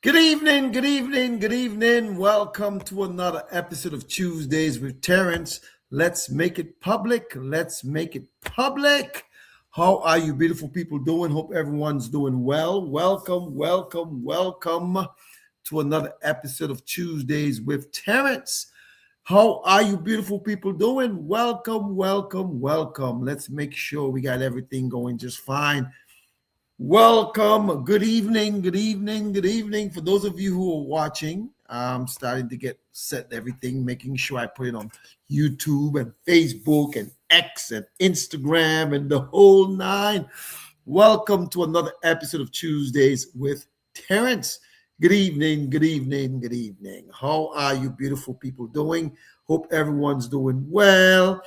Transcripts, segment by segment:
Good evening, good evening, good evening. Welcome to another episode of Tuesdays with Terrence. Let's make it public. Let's make it public. How are you beautiful people doing? Hope everyone's doing well. Welcome to another episode of Tuesdays with Terrence. How are you beautiful people doing? Welcome. Let's make sure we got everything going just fine. Welcome. Good evening. For those of you who are watching, I'm starting to get set everything, making sure I put it on YouTube and Facebook and X and Instagram and the whole nine. Welcome to another episode of Tuesdays with Terrence. Good evening. How are you beautiful people doing? Hope everyone's doing well.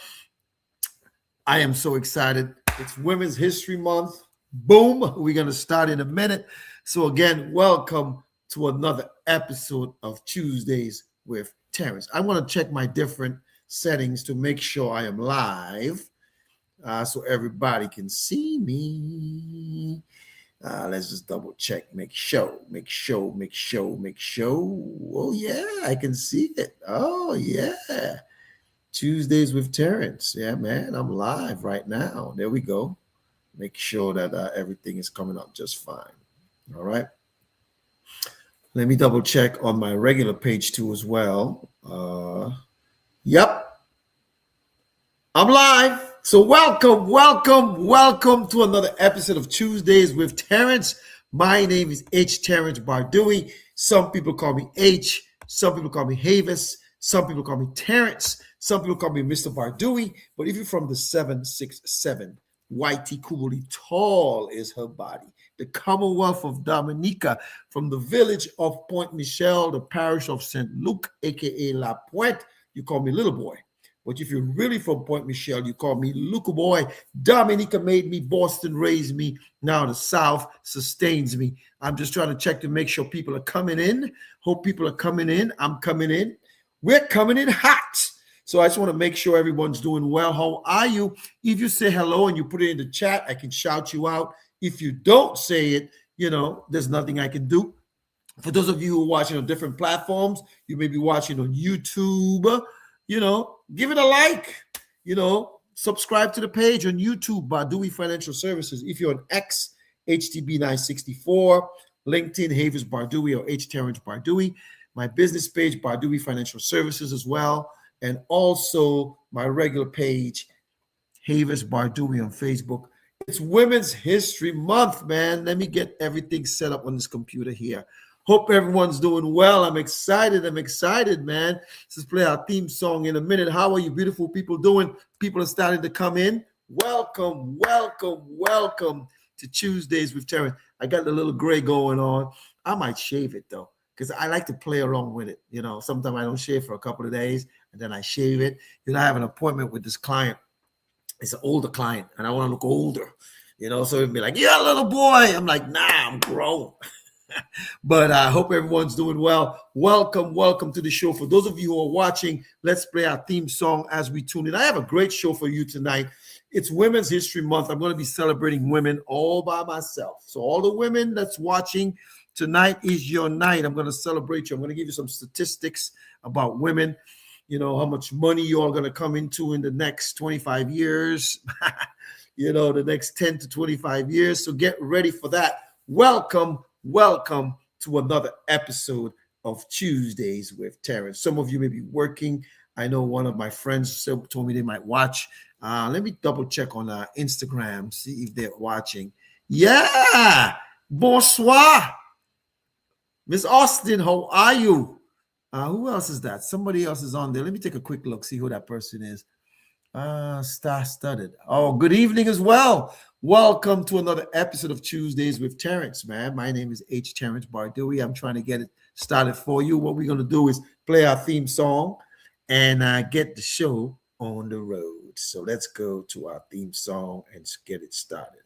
I am so excited. It's Women's History Month. Boom, we're going to start in a minute. So again, welcome to another episode of Tuesdays with Terrence. I want to check my different settings to make sure I am live so everybody can see me. Let's just double check, make sure. Oh yeah, I can see it. Oh yeah. Tuesdays with Terrence. Yeah, man, I'm live right now. There we go. Make sure that everything is coming up just fine. All right. Let me double check on my regular page too as well. Yep. I'm live. So welcome to another episode of Tuesdays with Terrence. My name is H. Terrence Bardui. Some people call me H. Some people call me Havis. Some people call me Terrence. Some people call me Mr. Bardui. But if you're from the 767, Whitey Kubuli, tall is her body. The Commonwealth of Dominica, from the village of Point Michel, the parish of St. Luc, aka La Pointe, you call me little boy. But if you're really from Point Michel, you call me Luca boy. Dominica made me, Boston raised me. Now the South sustains me. I'm just trying to check to make sure people are coming in. Hope people are coming in. I'm coming in. We're coming in hot. So I just want to make sure everyone's doing well. How are you? If you say hello and you put it in the chat, I can shout you out. If you don't say it, there's nothing I can do. For those of you who are watching on different platforms, you may be watching on YouTube, give it a like, subscribe to the page on YouTube, Bardui Financial Services. If you're on X, HTB964, LinkedIn, Havis Bardui or H. Terrence Bardui. My business page, Bardui Financial Services as well. And also my regular page, Havis Bardui on Facebook. It's Women's History Month, man. Let me get everything set up on this computer here. Hope everyone's doing well. I'm excited, man. Let's play our theme song in a minute. How are you beautiful people doing? People are starting to come in. Welcome to Tuesdays with Terrence. I got the little gray going on. I might shave it, though, because I like to play along with it. Sometimes I don't shave for a couple of days, and then I shave it. I have an appointment with this client. It's an older client, and I want to look older. So it'd be like, yeah, little boy. I'm like, nah, I'm grown. But I hope everyone's doing well. Welcome to the show. For those of you who are watching, let's play our theme song as we tune in. I have a great show for you tonight. It's Women's History Month. I'm going to be celebrating women all by myself. So all the women that's watching, tonight is your night. I'm going to celebrate you. I'm going to give you some statistics about women, how much money you are going to come into in the next 25 years, the next 10 to 25 years. So get ready for that. Welcome to another episode of Tuesdays with Terrence. Some of you may be working. I know one of my friends told me they might watch. Let me double check on Instagram, see if they're watching. Yeah. Bonsoir. Miss Austin, how are you? Who else is that? Somebody else is on there. Let me take a quick look, see who that person is. Star-studded. Oh, good evening as well. Welcome to another episode of Tuesdays with Terrence, man. My name is H. Terrence Bardui. I'm trying to get it started for you. What we're going to do is play our theme song and get the show on the road. So let's go to our theme song and get it started.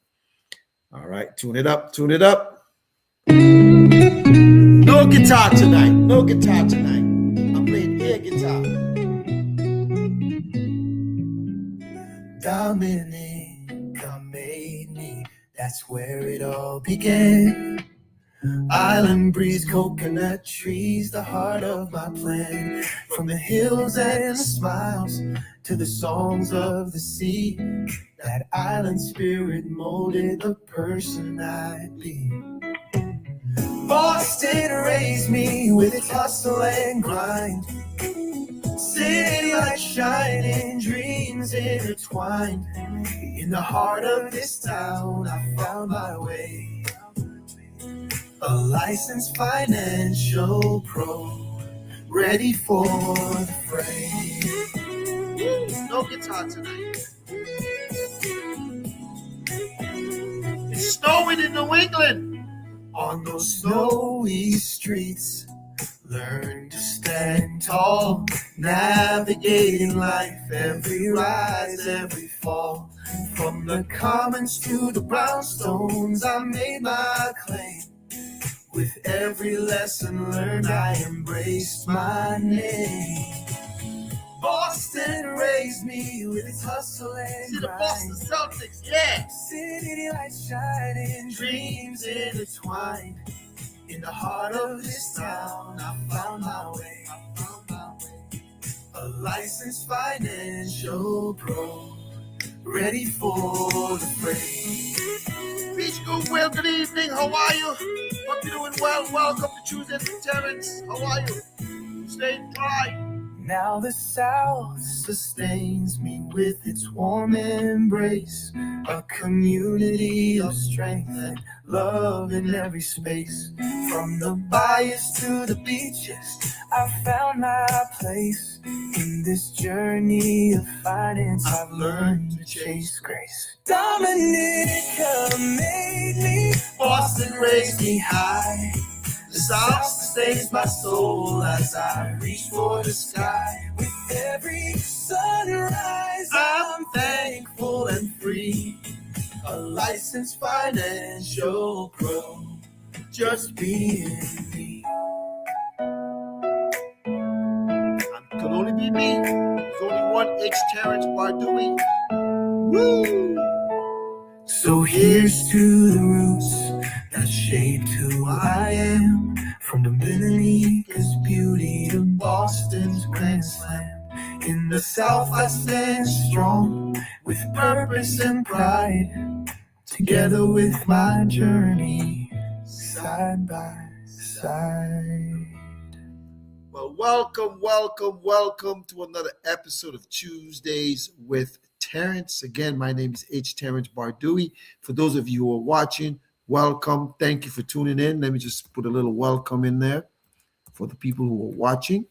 All right, tune it up. No guitar tonight. I'm playing air guitar. Dominica made me. That's where it all began. Island breeze, coconut trees, the heart of my plan. From the hills and the smiles to the songs of the sea, that island spirit molded the person I'd be. Boston raised me with its hustle and grind. City lights shining, dreams intertwined. In the heart of this town, I found my way. A licensed financial pro, ready for the fray. No guitar tonight. It's snowing in New England. On those snowy streets, learn to stand tall, navigating life, every rise, every fall. From the commons to the brownstones, I made my claim. With every lesson learned, I embraced my name. Boston raised me with its hustle and See the grind. Boston Celtics, yeah. City lights shining, dreams intertwined. In the heart of this town, I found my way. A licensed financial pro, ready for the fray. Beach Goodwill, good evening. How are you? Hope you're doing well. Welcome to Tuesdays with Terrence. How are you? Staying dry. Now the South sustains me with its warm embrace, a community of strength and love in every space. From the bayous to the beaches, I found my place. In this journey of finance, I've learned to chase grace. Dominica made me, Boston raised me high. The South sustains my soul as I reach for the sky. With every sunrise, I'm thankful and free. A licensed financial pro, just being me. Can only be me. There's only one H. Terrence Bardui. Woo! So here's to the roots that shaped who I am. From Dominica's beauty to Boston's Grand Slam. In the South I stand strong with purpose and pride. Together with my journey, side by side. Well, welcome to another episode of Tuesdays with Terrence. Again, my name is H. Terrence Bardui. For those of you who are watching, welcome. Thank you for tuning in. Let me just put a little welcome in there for the people who are watching.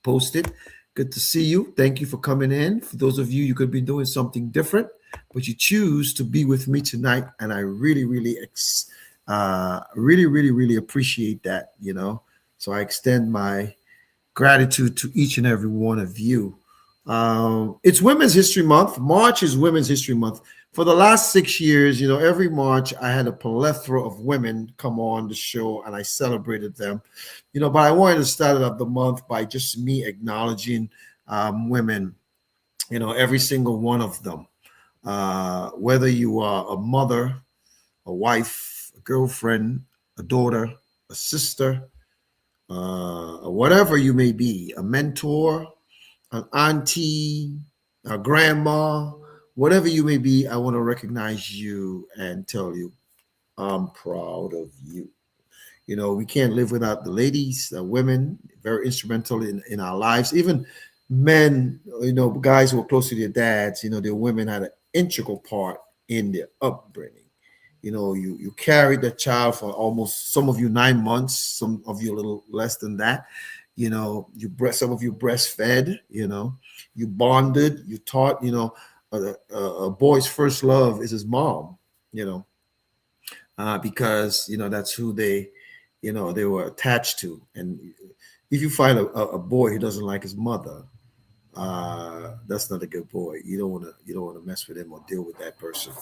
Post it. Good to see you. Thank you for coming in. For those of you, you could be doing something different, but you choose to be with me tonight, and I really appreciate that. So I extend my gratitude to each and every one of you. It's Women's History Month. March is Women's History Month. For the last 6 years, every March I had a plethora of women come on the show and I celebrated them. But I wanted to start off the month by just me acknowledging women, every single one of them. Whether you are a mother, a wife, a girlfriend, a daughter, a sister, whatever you may be, a mentor, an auntie, a grandma, whatever you may be, I want to recognize you and tell you I'm proud of you. We can't live without the ladies, women, very instrumental in our lives. Even men, guys who are close to their dads, their women had an integral part in their upbringing. You carried that child for almost, some of you 9 months, some of you a little less than that. Some of you breastfed, you bonded, you taught, a boy's first love is his mom, because, that's who they were attached to. And if you find a boy who doesn't like his mother, that's not a good boy. You don't want to mess with him or deal with that person.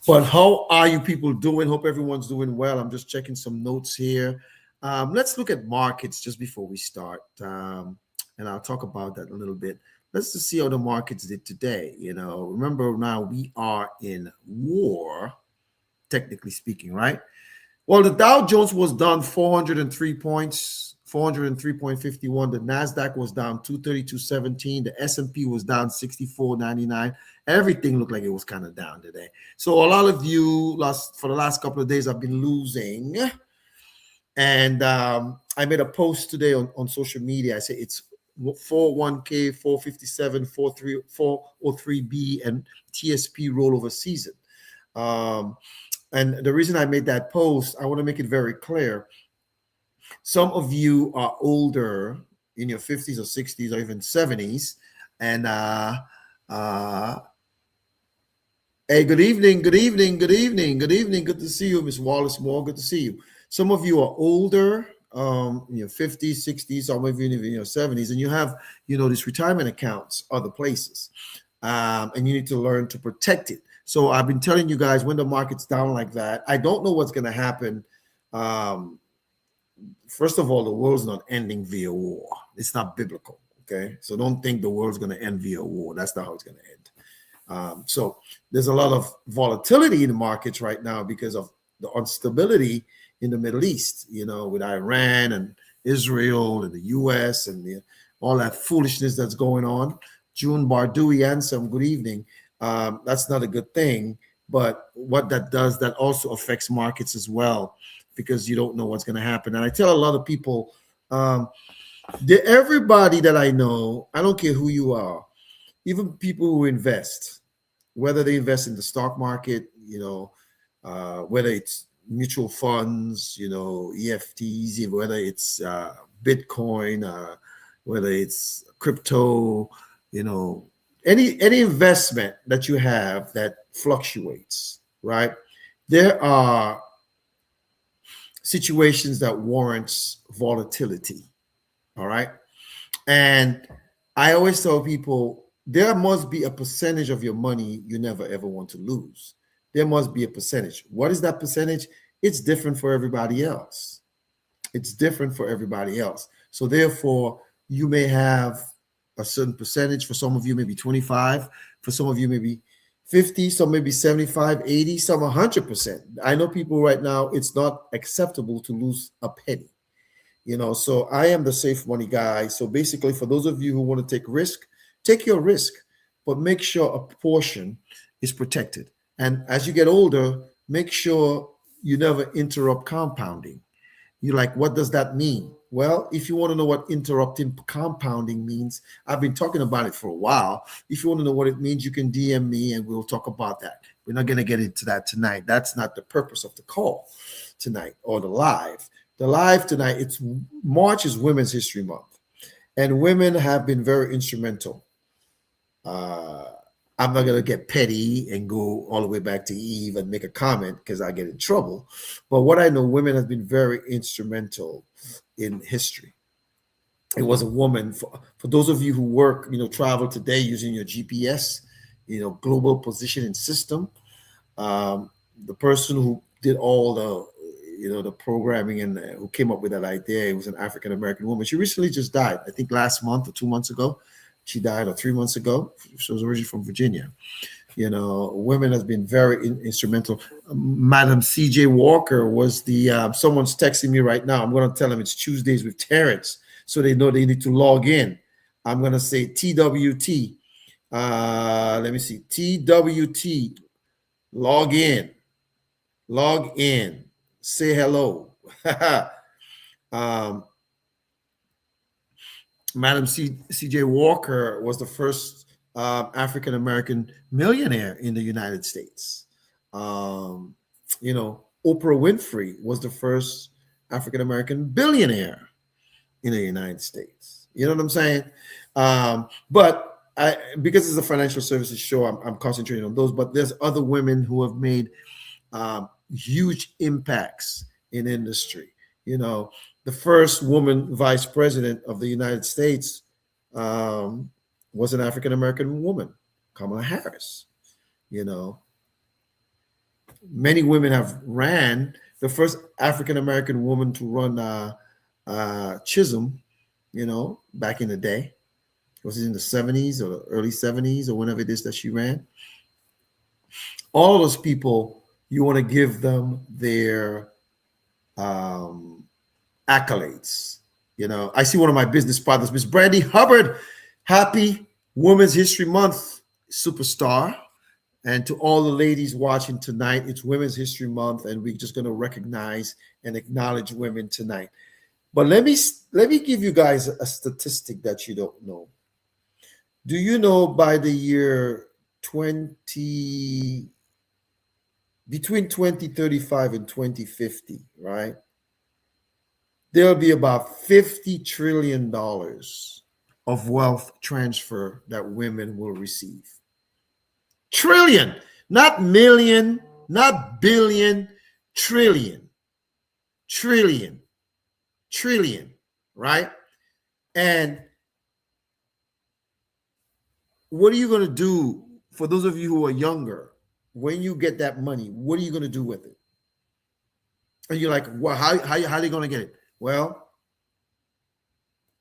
But how are you people doing? Hope everyone's doing well. I'm just checking some notes here. Let's look at markets just before we start, and I'll talk about that a little bit. Let's just see how the markets did today. Remember now we are in war, technically speaking, right? Well, the Dow Jones was down 403 points, 403.51. The Nasdaq was down 232.17. The S&P was down 64.99. Everything looked like it was kind of down today. So a lot of you for the last couple of days have been losing. And I made a post today on social media. I say it's 41K, 457, 403B, and TSP rollover season. And the reason I made that post, I want to make it very clear. Some of you are older, in your 50s or 60s or even 70s. And hey, good evening, good evening, good evening, good evening. Good to see you, Miss Wallace Moore. Good to see you. Some of you are older, in your 50s, 60s, or maybe even in your 70s, and you have, these retirement accounts other places. And you need to learn to protect it. So I've been telling you guys, when the market's down like that, I don't know what's going to happen. First of all, the world's not ending via war. It's not biblical. Okay. So don't think the world's going to end via war. That's not how it's going to end. So there's a lot of volatility in the markets right now because of the instability in the Middle East, with Iran and Israel and the US and all that foolishness that's going on. June Bardui, Ansem, good evening. That's not a good thing. But what that does, that also affects markets as well, because you don't know what's going to happen. And I tell a lot of people, everybody that I know, I don't care who you are, even people who invest, whether they invest in the stock market, whether it's mutual funds, EFTs, whether it's Bitcoin, whether it's crypto, any investment that you have that fluctuates, right? There are situations that warrants volatility, all right? And I always tell people, there must be a percentage of your money you never ever want to lose. There must be a percentage. What is that percentage? It's different for everybody else. It's different for everybody else. So therefore, you may have a certain percentage. For some of you, maybe 25. For some of you, maybe 50. Some maybe 75, 80, some 100%. I know people right now, it's not acceptable to lose a penny. So I am the safe money guy. So basically, for those of you who want to take risk, take your risk, but make sure a portion is protected. And as you get older, make sure you never interrupt compounding. You're like, what does that mean? Well, if you want to know what interrupting compounding means, I've been talking about it for a while. If you want to know what it means, you can DM me and we'll talk about that. We're not going to get into that tonight. That's not the purpose of the call tonight or the live. The live tonight, March is Women's History Month, and women have been very instrumental. I'm not going to get petty and go all the way back to Eve and make a comment because I get in trouble. But what I know, women have been very instrumental in history. It was a woman. For those of you who work, travel today using your GPS, global positioning system, the person who did all the programming and who came up with that idea, it was an African American woman. She recently just died. I think last month or 2 months ago. She died, or 3 months ago. She was originally from Virginia. Women has been very instrumental. Madam C.J. Walker was the, someone's texting me right now. I'm going to tell them it's Tuesdays with Terrence, so they know they need to log in. I'm going to say TWT. Let me see. TWT. Log in. Log in. Say hello. Madam C.J. Walker was the first African American millionaire in the United States. Oprah Winfrey was the first African American billionaire in the United States. You know what I'm saying? But because it's a financial services show, I'm concentrating on those. But there's other women who have made huge impacts in industry. The first woman vice president of the United States was an African American woman, Kamala Harris. Many women have ran. The first African American woman to run Chisholm, back in the day, was it in the 70s or the early 70s or whenever it is that she ran? All of those people, you want to give them their um, accolades. I see one of my business partners, Miss Brandy Hubbard. Happy Women's History Month, superstar. And to all the ladies watching tonight, it's Women's History Month, and we're just going to recognize and acknowledge women tonight. But let me give you guys a statistic that you don't know. Do you know by the year 20 between 2035 and 2050, right? There'll be about $50 trillion of wealth transfer that women will receive. Trillion, not million, not billion, trillion, trillion, trillion, right? And what are you going to do for those of you who are younger? When you get that money, what are you going to do with it? And you're like, well, how are you going to get it? Well,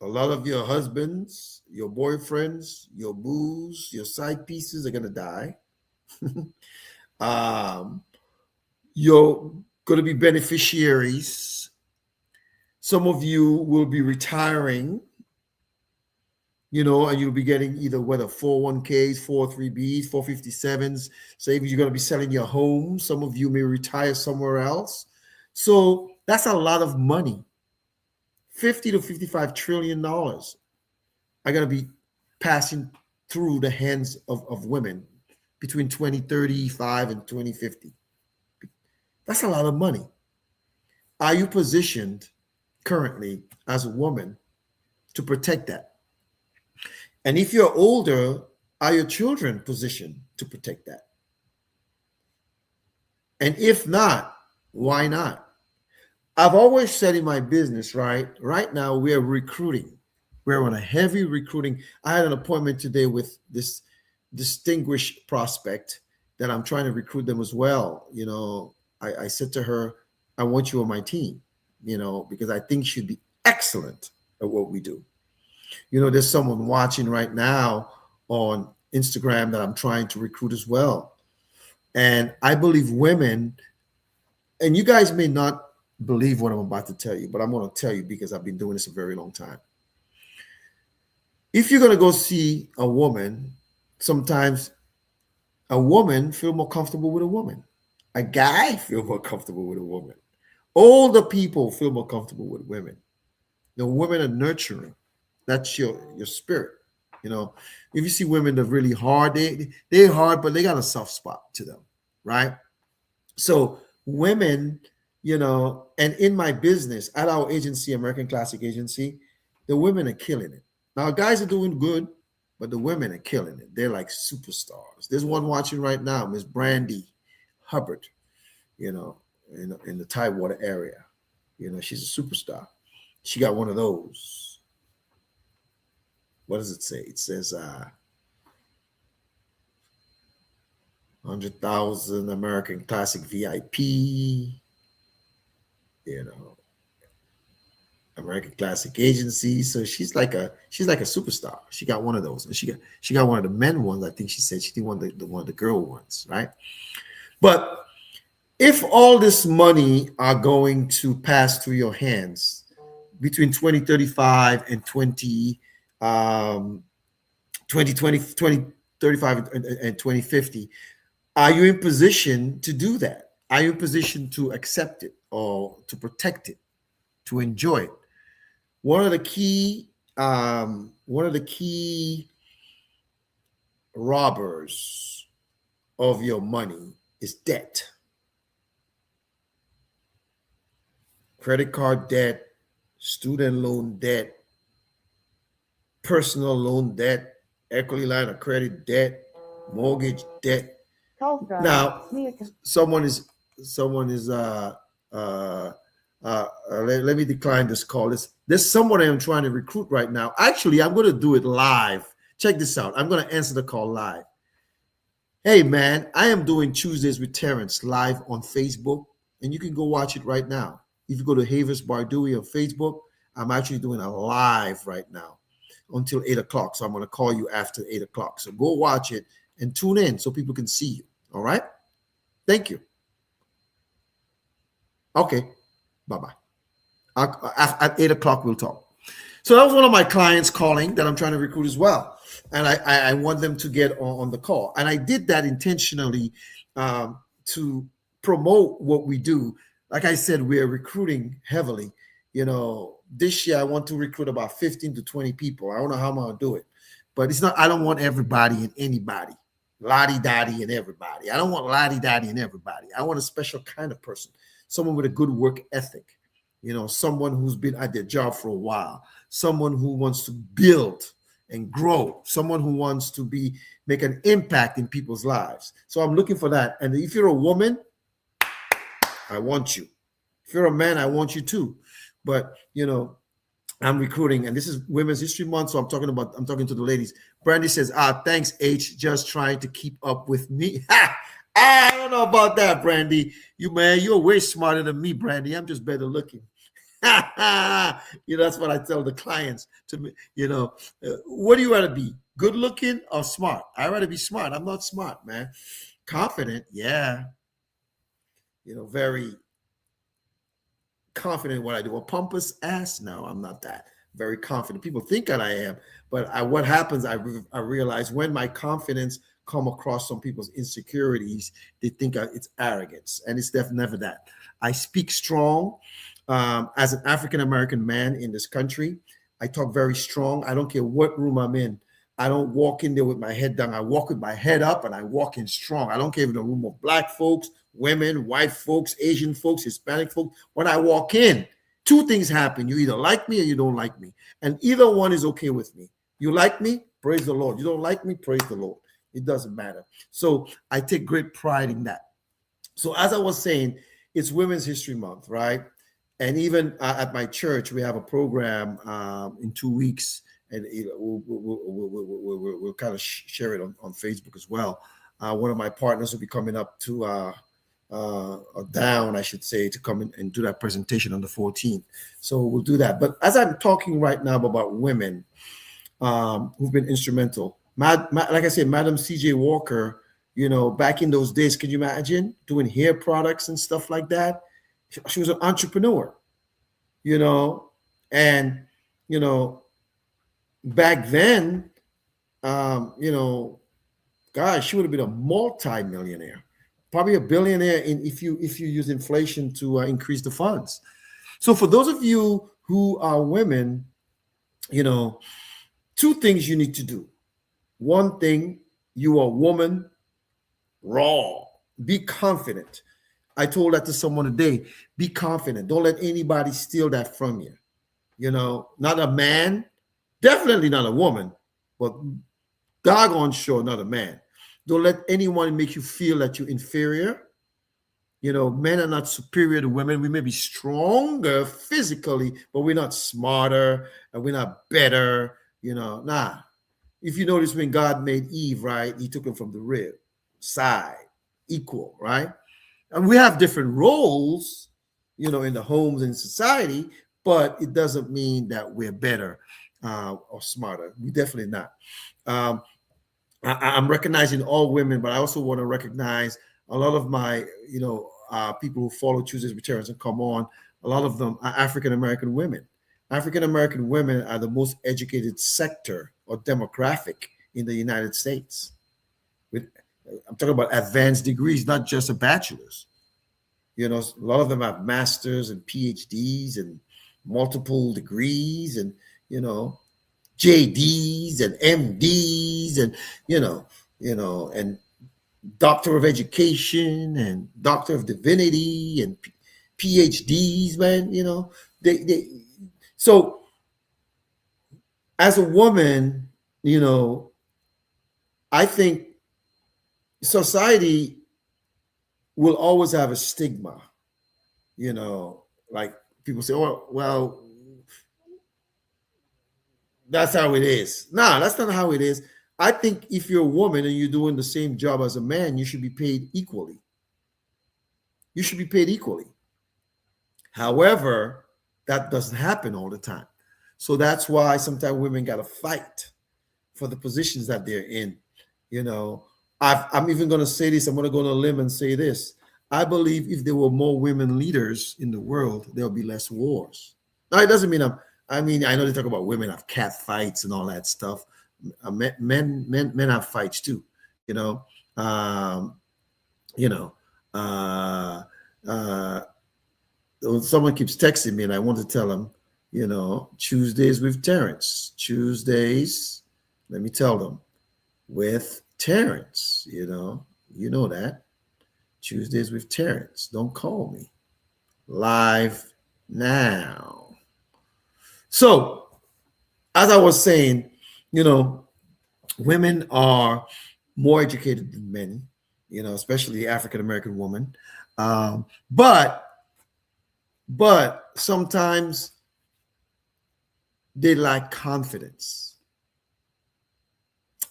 a lot of your husbands, your boyfriends, your boos, your side pieces are going to die. You're going to be beneficiaries. Some of you will be retiring, and you'll be getting either whether 401ks, 403bs, 457s. Say if you're going to be selling your home, some of you may retire somewhere else. So that's a lot of money. $50 to $55 trillion are going to be passing through the hands of women between 2035 and 2050. That's a lot of money. Are you positioned currently as a woman to protect that? And if you're older, are your children positioned to protect that? And if not, why not? I've always said in my business, right now we're recruiting. We're on a heavy recruiting. I had an appointment today with this distinguished prospect that I'm trying to recruit them as well. I said to her, I want you on my team, because I think she'd be excellent at what we do. There's someone watching right now on Instagram that I'm trying to recruit as well. And I believe women, and you guys may not believe what I'm about to tell you, but I'm going to tell you because I've been doing this a very long time. If you're going to go see a woman, sometimes a woman feel more comfortable with a woman. A guy feel more comfortable with a woman. Older people feel more comfortable with women. The women are nurturing. That's your spirit. If you see women that are really hard, they're hard, but they got a soft spot to them, right? So women, and in my business at our agency, American Classic Agency, the women are killing it. Now, guys are doing good, but the women are killing it. They're like superstars. There's one watching right now, Miss Brandy Hubbard, in the Tidewater area. She's a superstar. She got one of those. What does it say? It says 100,000 American Classic VIP, American Classic Agency. So she's like a superstar. She got one of those, and she got one of the men ones. I think she said she didn't want the one of the girl ones, right? But if all this money are going to pass through your hands between 2035 and 2035 and 2050, are you in position to do that? Are you in position to accept it or to protect it, to enjoy it? One of the key robbers of your money is debt. Credit card debt, student loan debt, personal loan debt, equity line of credit debt, mortgage debt. Now, someone is let me decline this call. There's someone I am trying to recruit right now. Actually, I'm going to do it live. Check this out. I'm going to answer the call live. Hey, man, I am doing Tuesdays with Terrence live on Facebook, and you can go watch it right now. If you go to Havers Bardui on Facebook, I'm actually doing a live right now until 8 o'clock. So I'm going to call you after 8 o'clock. So go watch it and tune in so people can see you. All right? Thank you. Okay. Bye bye. At 8 o'clock, we'll talk. So that was one of my clients calling that I'm trying to recruit as well. And I want them to get on the call. And I did that intentionally to promote what we do. Like I said, we're recruiting heavily. This year I want to recruit about 15 to 20 people. I don't know how I'm going to do it. But it's not, I don't want everybody and anybody, lottie dottie and everybody. I don't want lottie dottie and everybody. I want a special kind of person, someone with a good work ethic, someone who's been at their job for a while, someone who wants to build and grow, someone who wants to make an impact in people's lives. So I'm looking for that. And if you're a woman, I want you. If you're a man, I want you too. But I'm recruiting, and this is Women's History Month, so I'm talking to the ladies. Brandy says, thanks, H, just trying to keep up with me. I don't know about that, Brandy. You're way smarter than me, Brandy. I'm just better looking. That's what I tell the clients. To me, what do you rather be, good looking or smart? I rather be smart. I'm not smart, man. Confident, yeah. Very confident in what I do. A pompous ass? No, I'm not that. Very confident. People think that I am, but what happens? I realize when my confidence come across some people's insecurities, they think it's arrogance, and it's definitely never that. I speak strong. As an African American man in this country, I talk very strong. I don't care what room I'm in. I don't walk in there with my head down. I walk with my head up, and I walk in strong. I don't care if it's a room of black folks, women, white folks, Asian folks, Hispanic folks. When I walk in, two things happen. You either like me or you don't like me. And either one is okay with me. You like me? Praise the Lord. You don't like me? Praise the Lord. It doesn't matter. So I take great pride in that. So as I was saying, it's Women's History Month, right? And even at my church, we have a program in 2 weeks, and we'll kind of share it on Facebook as well. One of my partners will be coming up to down, I should say, to come in and do that presentation on the 14th. So we'll do that. But as I'm talking right now about women who've been instrumental, like I said, Madam C.J. Walker, back in those days, can you imagine doing hair products and stuff like that? She was an entrepreneur, and, back then, gosh, she would have been a multi-millionaire, probably a billionaire if you use inflation to increase the funds. So for those of you who are women, two things you need to do. One thing, you are a woman, raw, be confident. I told that to someone today. Be confident. Don't let anybody steal that from you. Not a man, definitely not a woman, but doggone sure not a man. Don't let anyone make you feel that you're inferior. Men are not superior to women. We may be stronger physically, but we're not smarter and we're not better. Nah. If you notice, when God made Eve, right, he took him from the rib, side, equal, right? And we have different roles, in the homes and society, but it doesn't mean that we're better or smarter. We definitely not. I'm recognizing all women, but I also want to recognize a lot of my, people who follow Tuesdays with Terrence and come on. A lot of them are African American women. African American women are the most educated sector or demographic in the United States. I'm talking about advanced degrees, not just a bachelor's. A lot of them have masters and PhDs and multiple degrees and, JDs and MDs and, and doctor of education and doctor of divinity and PhDs, man, so as a woman, I think society will always have a stigma, like people say, oh, well, that's how it is. No, that's not how it is. I think if you're a woman and you're doing the same job as a man, you should be paid equally. You should be paid equally. However, that doesn't happen all the time. So that's why sometimes women got to fight for the positions that they're in. I'm even going to say this. I'm going to go on a limb and say this. I believe if there were more women leaders in the world, there'll be less wars. Now, it doesn't mean I mean, I know they talk about women have cat fights and all that stuff. Men have fights too. You know, um, you know. Uh, uh, Someone keeps texting me, and I want to tell them, Tuesdays with Terrence. Tuesdays, let me tell them, with Terrence. You know that. Tuesdays with Terrence. Don't call me. Live now. So, as I was saying, you know, women are more educated than men, especially the African American woman. Um, but sometimes they lack confidence.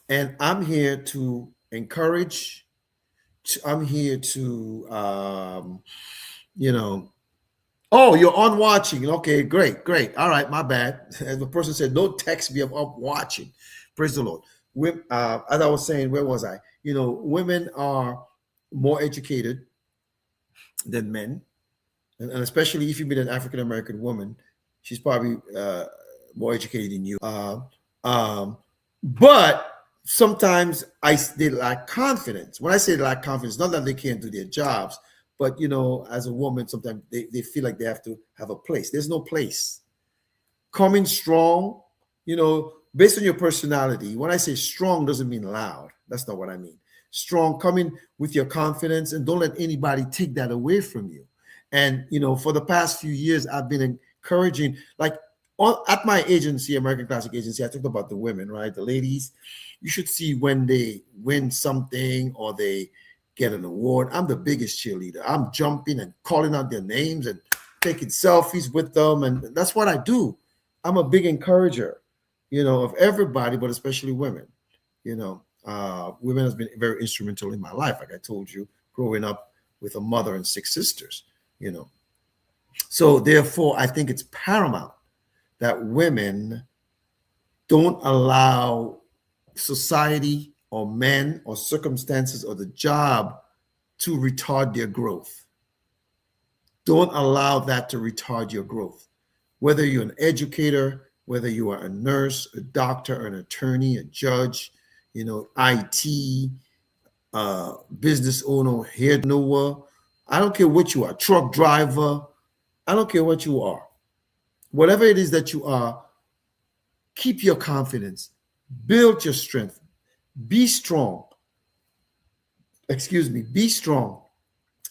And I'm here to encourage. I'm here to, you know, oh, you're on watching. Okay, great, great. All right, my bad. As the person said, don't text me, I'm up watching. Praise the Lord. As I was saying, where was I? Women are more educated than men. And especially if you've been an African American woman, she's probably more educated than you. But sometimes they lack confidence. When I say they lack confidence, not that they can't do their jobs, but as a woman, sometimes they feel like they have to have a place. There's no place. Coming strong, based on your personality. When I say strong, doesn't mean loud. That's not what I mean. Strong, coming with your confidence, and don't let anybody take that away from you. And for the past few years, I've been encouraging, like at my agency, American Classic Agency, I talked about the women, right? The ladies. You should see when they win something or they get an award. I'm the biggest cheerleader. I'm jumping and calling out their names and taking selfies with them, and that's what I do. I'm a big encourager, of everybody, but especially women. Women has been very instrumental in my life, like I told you, growing up with a mother and 6 sisters. So therefore, I think it's paramount that women don't allow society or men or circumstances or the job to retard their growth. Don't allow that to retard your growth. Whether you're an educator, whether you are a nurse, a doctor, an attorney, a judge, IT, business owner, hair knower, I don't care what you are, truck driver, I don't care what you are. Whatever it is that you are, keep your confidence, build your strength, be strong. Be strong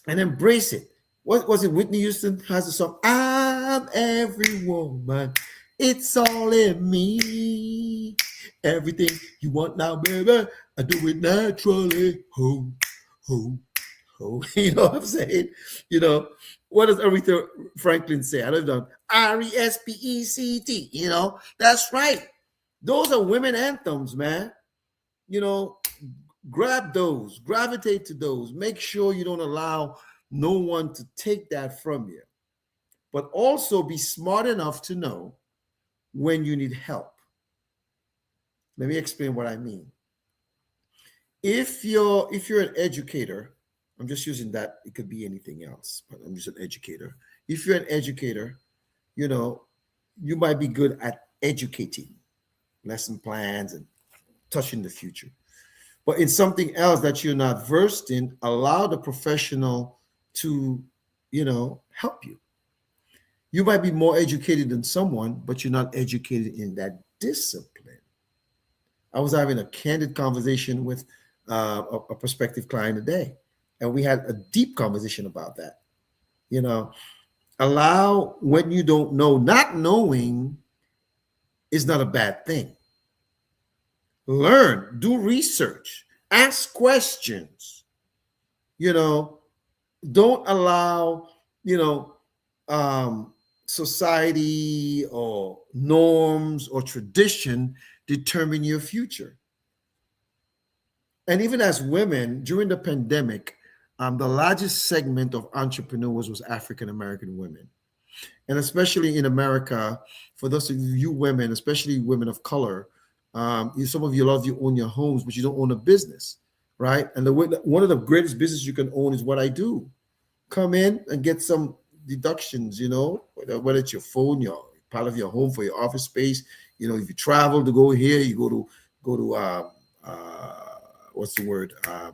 and embrace it. What was it? Whitney Houston has a song, I'm every woman. It's all in me. Everything you want now, baby, I do it naturally. Ho, ho, ho. You know what I'm saying? What does Aretha Franklin say? I don't know. RESPECT. That's right. Those are women anthems, man. Grab those, gravitate to those. Make sure you don't allow no one to take that from you. But also be smart enough to know when you need help. Let me explain what I mean. If you're an educator, I'm just using that, it could be anything else, but I'm just an educator. If you're an educator, you might be good at educating, lesson plans, and touching the future. But in something else that you're not versed in, allow the professional to, help you. You might be more educated than someone, but you're not educated in that discipline. I was having a candid conversation with a prospective client today, and we had a deep conversation about that. Allow when you don't know. Not knowing is not a bad thing. Learn, do research, ask questions. Don't allow, society or norms or tradition determine your future. And even as women, during the pandemic, the largest segment of entrepreneurs was African American women. And especially in America, for those of you women, especially women of color, some of you love you own your homes, but you don't own a business, right? And one of the greatest business you can own is what I do. come in and get some deductions, whether it's your phone, your part of your home for your office space. If you travel to go here, you go to what's the word?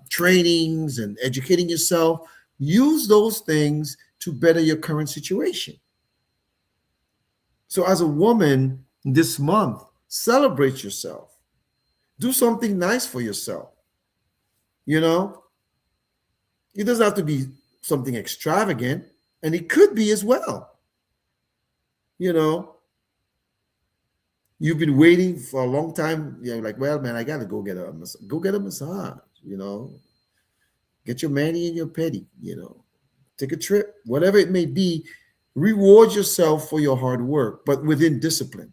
Trainings and educating yourself. Use those things to better your current situation. So as a woman this month, celebrate yourself. Do something nice for yourself. You know, it doesn't have to be something extravagant, and it could be as well. You know, you've been waiting for a long time. You're like, well, man, I gotta go get a massage. Get your mani and your pedi. Take a trip, whatever it may be. Reward yourself for your hard work, but within discipline.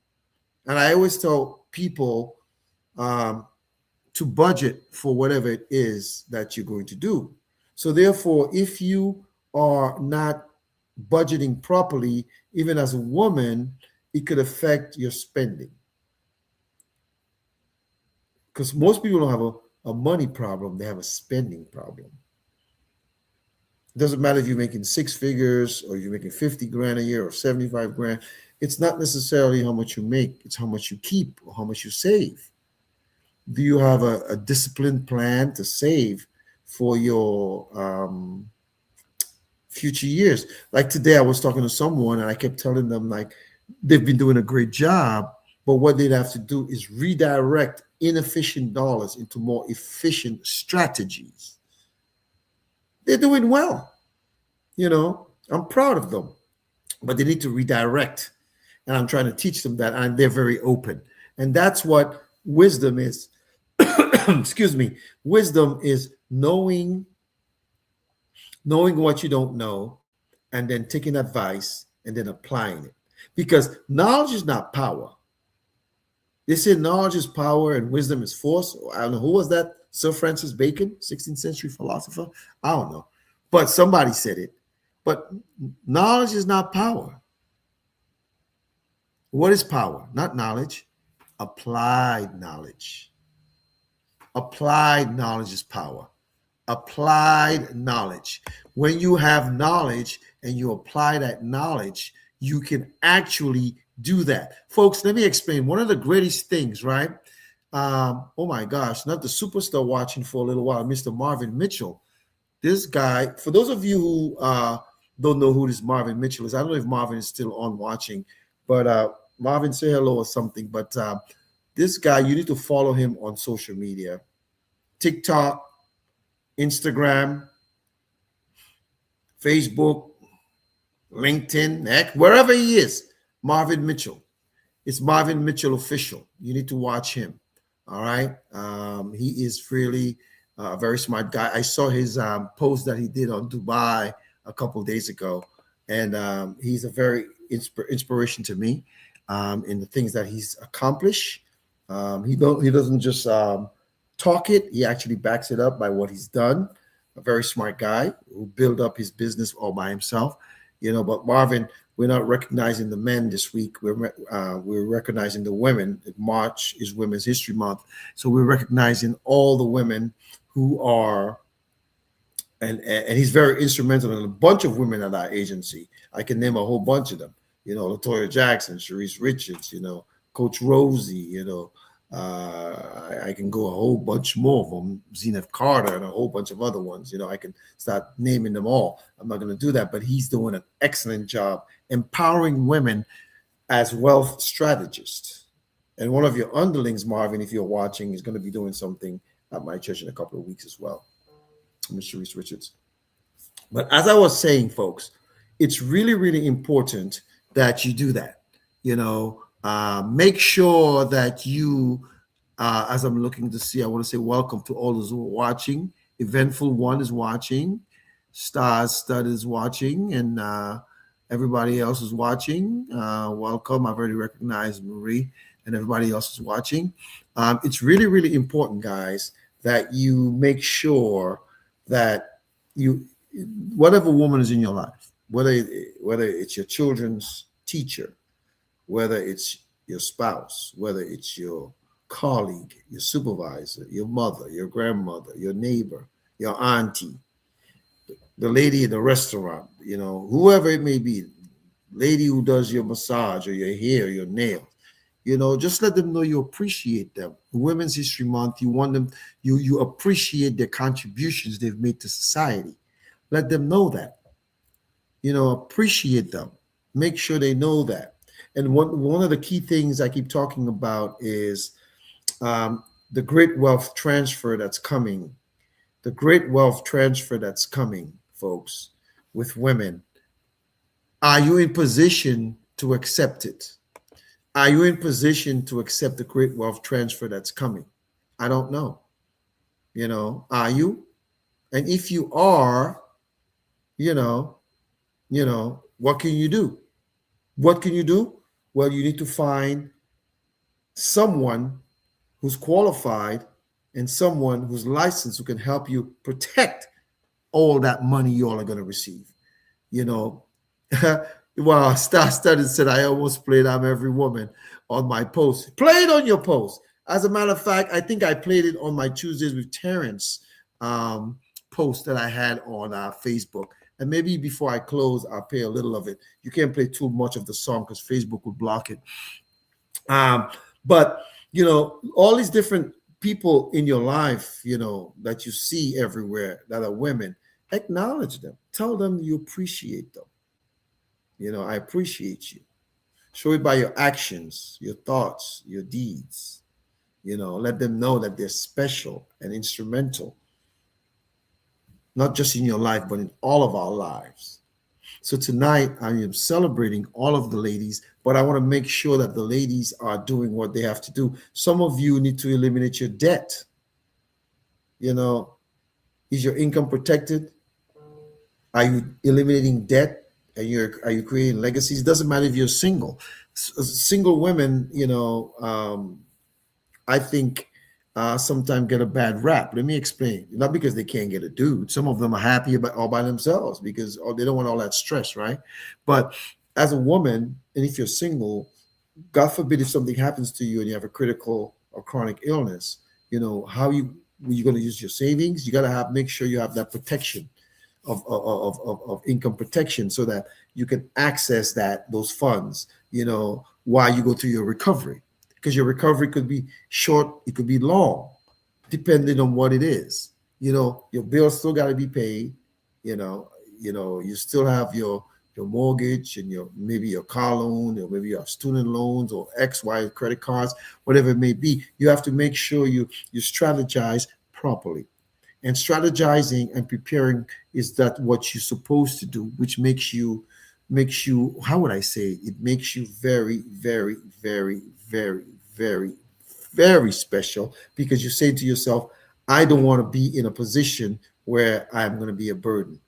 And I always tell people um, to budget for whatever it is that you're going to do. So, therefore, if you are not budgeting properly, even as a woman, it could affect your spending. Because most people don't have a money problem, they have a spending problem. It doesn't matter if you're making six figures or you're making 50 grand a year or 75 grand. It's not necessarily how much you make, it's how much you keep or how much you save. Do you have a disciplined plan to save for your future years? Like today, I was talking to someone and I kept telling them, like, they've been doing a great job, but what they'd have to do is redirect inefficient dollars into more efficient strategies. They're doing well. I'm proud of them, but they need to redirect. And I'm trying to teach them that, and they're very open. And that's what wisdom is. Excuse me. Wisdom is knowing what you don't know, and then taking advice and then applying it. Because knowledge is not power. They say knowledge is power and wisdom is force. I don't know, who was that? Sir Francis Bacon, 16th century philosopher? I don't know. But somebody said it. But knowledge is not power. What is power? Not knowledge. Applied knowledge. Applied knowledge is power. Applied knowledge. When you have knowledge and you apply that knowledge, you can actually do that. Folks, let me explain. One of the greatest things, right? Oh my gosh, not the superstar watching for a little while, Mr. Marvin Mitchell. This guy, for those of you who don't know who this Marvin Mitchell is, I don't know if Marvin is still on watching, but Marvin, say hello or something. But this guy, you need to follow him on social media, TikTok, Instagram, Facebook, LinkedIn, X, wherever he is. Marvin Mitchell. It's Marvin Mitchell Official. You need to watch him. All right. He is really a very smart guy. I saw his post that he did on Dubai a couple of days ago, and he's a very inspiration to me in the things that he's accomplished. He doesn't just talk it; he actually backs it up by what he's done. A very smart guy who built up his business all by himself. But Marvin, we're not recognizing the men this week. We're recognizing the women. March is Women's History Month, so we're recognizing all the women who are, and he's very instrumental in a bunch of women at our agency. I can name a whole bunch of them. Latoya Jackson, Sharice Richards, Coach Rosie, I can go a whole bunch more of them, Zenith Carter and a whole bunch of other ones. I can start naming them all. I'm not going to do that, but he's doing an excellent job empowering women as wealth strategists. And one of your underlings, Marvin, if you're watching, is going to be doing something at my church in a couple of weeks as well. Ms. Sharice Richards. But as I was saying, folks, it's really, really important that you do that. Make sure that you, as I'm looking to see, I want to say welcome to all those who are watching. Eventful One is watching. Stars Stud is watching. And everybody else is watching. Welcome. I've already recognized Marie and everybody else is watching. It's really, really important, guys, that you make sure that whatever woman is in your life, whether it's your children's teacher, whether it's your spouse, whether it's your colleague, your supervisor, your mother, your grandmother, your neighbor, your auntie, the lady in the restaurant, whoever it may be, lady who does your massage or your hair, your nails. Just let them know you appreciate them. Women's History Month, you want them, you appreciate their contributions they've made to society. Let them know that. Appreciate them. Make sure they know that. And one of the key things I keep talking about is the great wealth transfer that's coming. The great wealth transfer that's coming, folks, with women. Are you in position to accept it? Are you in position to accept the great wealth transfer that's coming? I don't know. Are you? And if you are, you know, what can you do? What can you do? Well, you need to find someone who's qualified and someone who's licensed who can help you protect all that money you all are going to receive. You know, well, Star Studded said I almost played I'm Every Woman on my post. Play it on your post. As a matter of fact, I think I played it on my Tuesdays with Terrence post that I had on Facebook. And maybe before I close, I'll play a little of it. You can't play too much of the song because Facebook will block it. But all these different people in your life, that you see everywhere that are women, acknowledge them. Tell them you appreciate them. I appreciate you. Show it by your actions, your thoughts, your deeds. Let them know that they're special and instrumental, not just in your life, but in all of our lives. So tonight, I am celebrating all of the ladies, but I want to make sure that the ladies are doing what they have to do. Some of you need to eliminate your debt. Is your income protected? Are you eliminating debt? And are you creating legacies? It doesn't matter if you're single. Single women, I think sometimes get a bad rap. Let me explain. Not because they can't get a dude. Some of them are happy all by themselves because they don't want all that stress, right? But as a woman, and if you're single, God forbid if something happens to you and you have a critical or chronic illness, how you're going to use your savings. You got to make sure you have that protection of income protection so that you can access those funds, while you go through your recovery. Because your recovery could be short, it could be long, depending on what it is. Your bills still got to be paid. You still have your mortgage and maybe your car loan or maybe your student loans or XY credit cards, whatever it may be. You have to make sure you strategize properly. And strategizing and preparing is that what you're supposed to do, which makes you, how would I say, it makes you very, very, very, very, very, very special, because you say to yourself, I don't want to be in a position where I'm going to be a burden.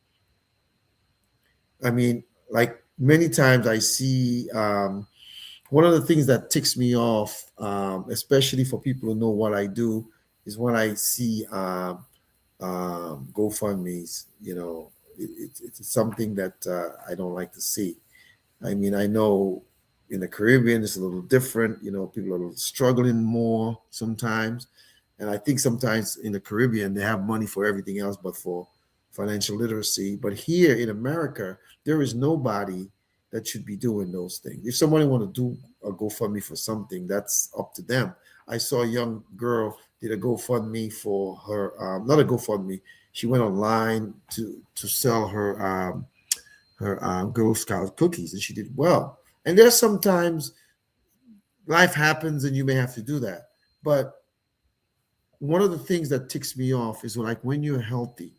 I mean, like many times I see one of the things that ticks me off, especially for people who know what I do, is when I see GoFundMe's. It's something that I don't like to see. I mean, I know in the Caribbean it's a little different. People are struggling more sometimes, and I think sometimes in the Caribbean they have money for everything else but for financial literacy. But here in America, there is nobody that should be doing those things. If somebody want to do a GoFundMe for something, that's up to them. I saw a young girl did a GoFundMe for her, not a GoFundMe. She went online to sell her Girl Scout cookies, and she did well. And there's sometimes life happens, and you may have to do that. But one of the things that ticks me off is like when you're healthy,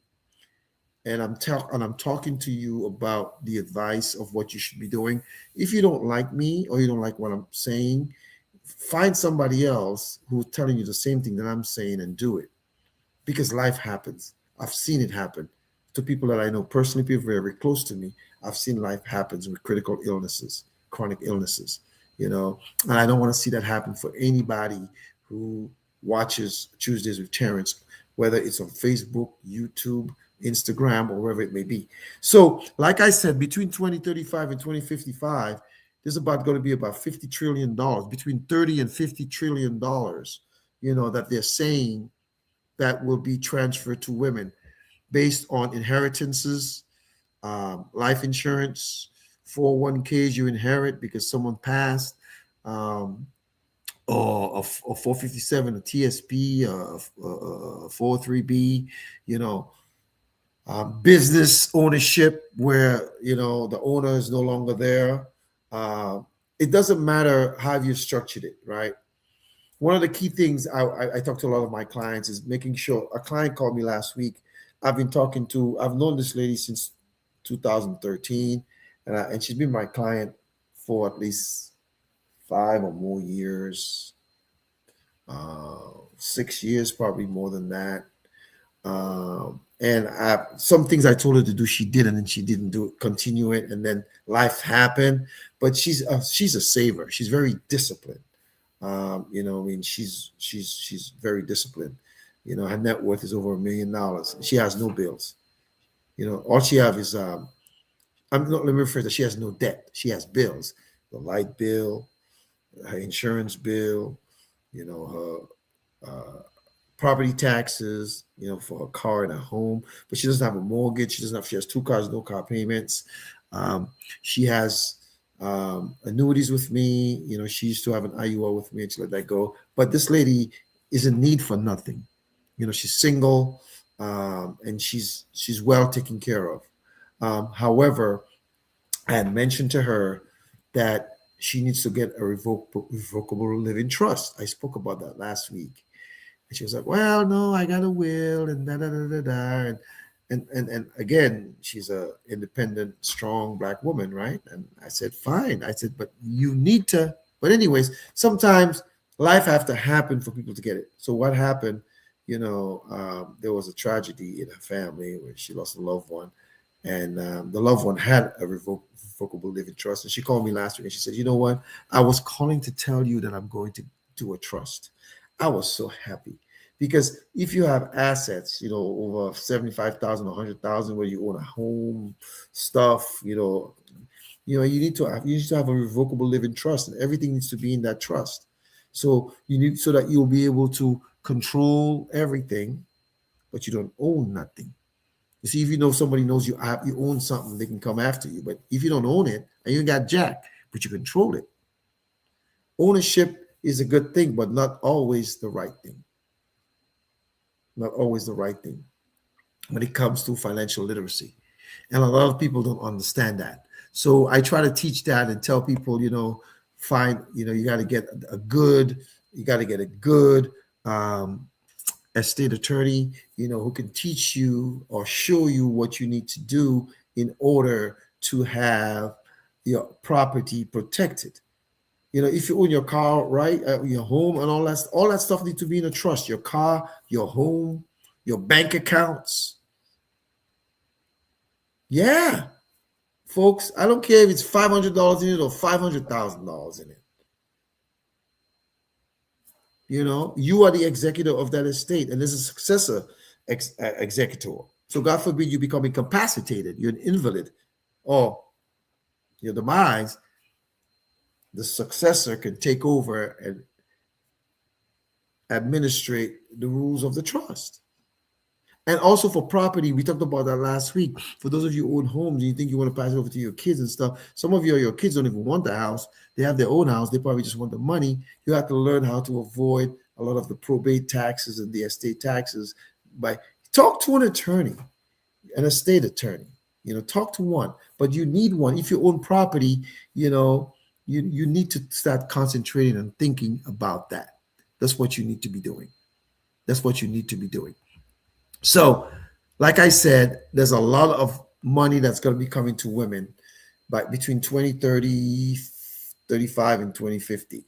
and I'm talking to you about the advice of what you should be doing. If you don't like me or you don't like what I'm saying, find somebody else who's telling you the same thing that I'm saying and do it, because life happens. I've seen it happen to people that I know personally, people very, very close to me. I've seen life happens with critical illnesses, chronic illnesses, and I don't want to see that happen for anybody who watches Tuesdays with Terrence, whether it's on Facebook, YouTube, Instagram, or wherever it may be. So, like I said, between 2035 and 2055, there's about going to be about $50 trillion, between 30 and $50 trillion, that they're saying that will be transferred to women. based on inheritances, life insurance, 401ks you inherit because someone passed, um, or a 457, a TSP, a 43B, you know, business ownership where, the owner is no longer there. Uh, it doesn't matter how you structured it, right? One of the key things I talk to a lot of my clients is making sure. A client called me last week. I've known this lady since 2013, and she's been my client for at least 5 or more years, 6 years, probably more than that. And some things I told her to do, she didn't, and she didn't do it, continue it, and then life happened. But she's a saver. She's very disciplined. I mean, she's very disciplined. Her net worth is over $1 million. She has no bills. All she have is I'm not let me rephrase that. She has no debt. She has bills. The light bill, her insurance bill, her property taxes, for a car and a home, but she doesn't have a mortgage. She has two cars, no car payments. She has annuities with me. She used to have an IUL with me and she let that go. But this lady is in need for nothing. She's single, and she's well taken care of. However, I had mentioned to her that she needs to get a revocable living trust. I spoke about that last week. And she was like, "Well, no, I got a will and da da da da da." And again, she's a independent, strong black woman, right? And I said, "Fine." I said, "But you need to." But anyways, sometimes life have to happen for people to get it. So what happened? There was a tragedy in her family where she lost a loved one, and the loved one had a revocable living trust. And she called me last week and she said, "You know what? I was calling to tell you that I'm going to do a trust." I was so happy because if you have assets, over 75,000, 100,000, where you own a home, stuff, you need to have a revocable living trust, and everything needs to be in that trust. So so that you'll be able to control everything, but you don't own nothing. You see, if somebody knows you own something, they can come after you. But if you don't own it and you got jack, but you control it, ownership is a good thing, but not always the right thing. Not always the right thing when it comes to financial literacy. And a lot of people don't understand that. So I try to teach that and tell people, you got to get a good estate attorney, who can teach you or show you what you need to do in order to have your property protected. If you own your car, right, your home and all that stuff needs to be in a trust. Your car, your home, your bank accounts. Yeah, folks, I don't care if it's $500 in it or $500,000 in it. You are the executor of that estate, and there's a successor executor. So God forbid you become incapacitated, you're an invalid, or your demise. The successor can take over and administrate the rules of the trust. And also for property, we talked about that last week. For those of you who own homes, you think you want to pass it over to your kids and stuff. Some of your kids don't even want the house. They have their own house. They probably just want the money. You have to learn how to avoid a lot of the probate taxes and the estate taxes by talk to an attorney, an estate attorney. Talk to one. But you need one. If you own property, you need to start concentrating and thinking about that. That's what you need to be doing. That's what you need to be doing. So, like I said, there's a lot of money that's going to be coming to women by between 2030, 35, and 2050.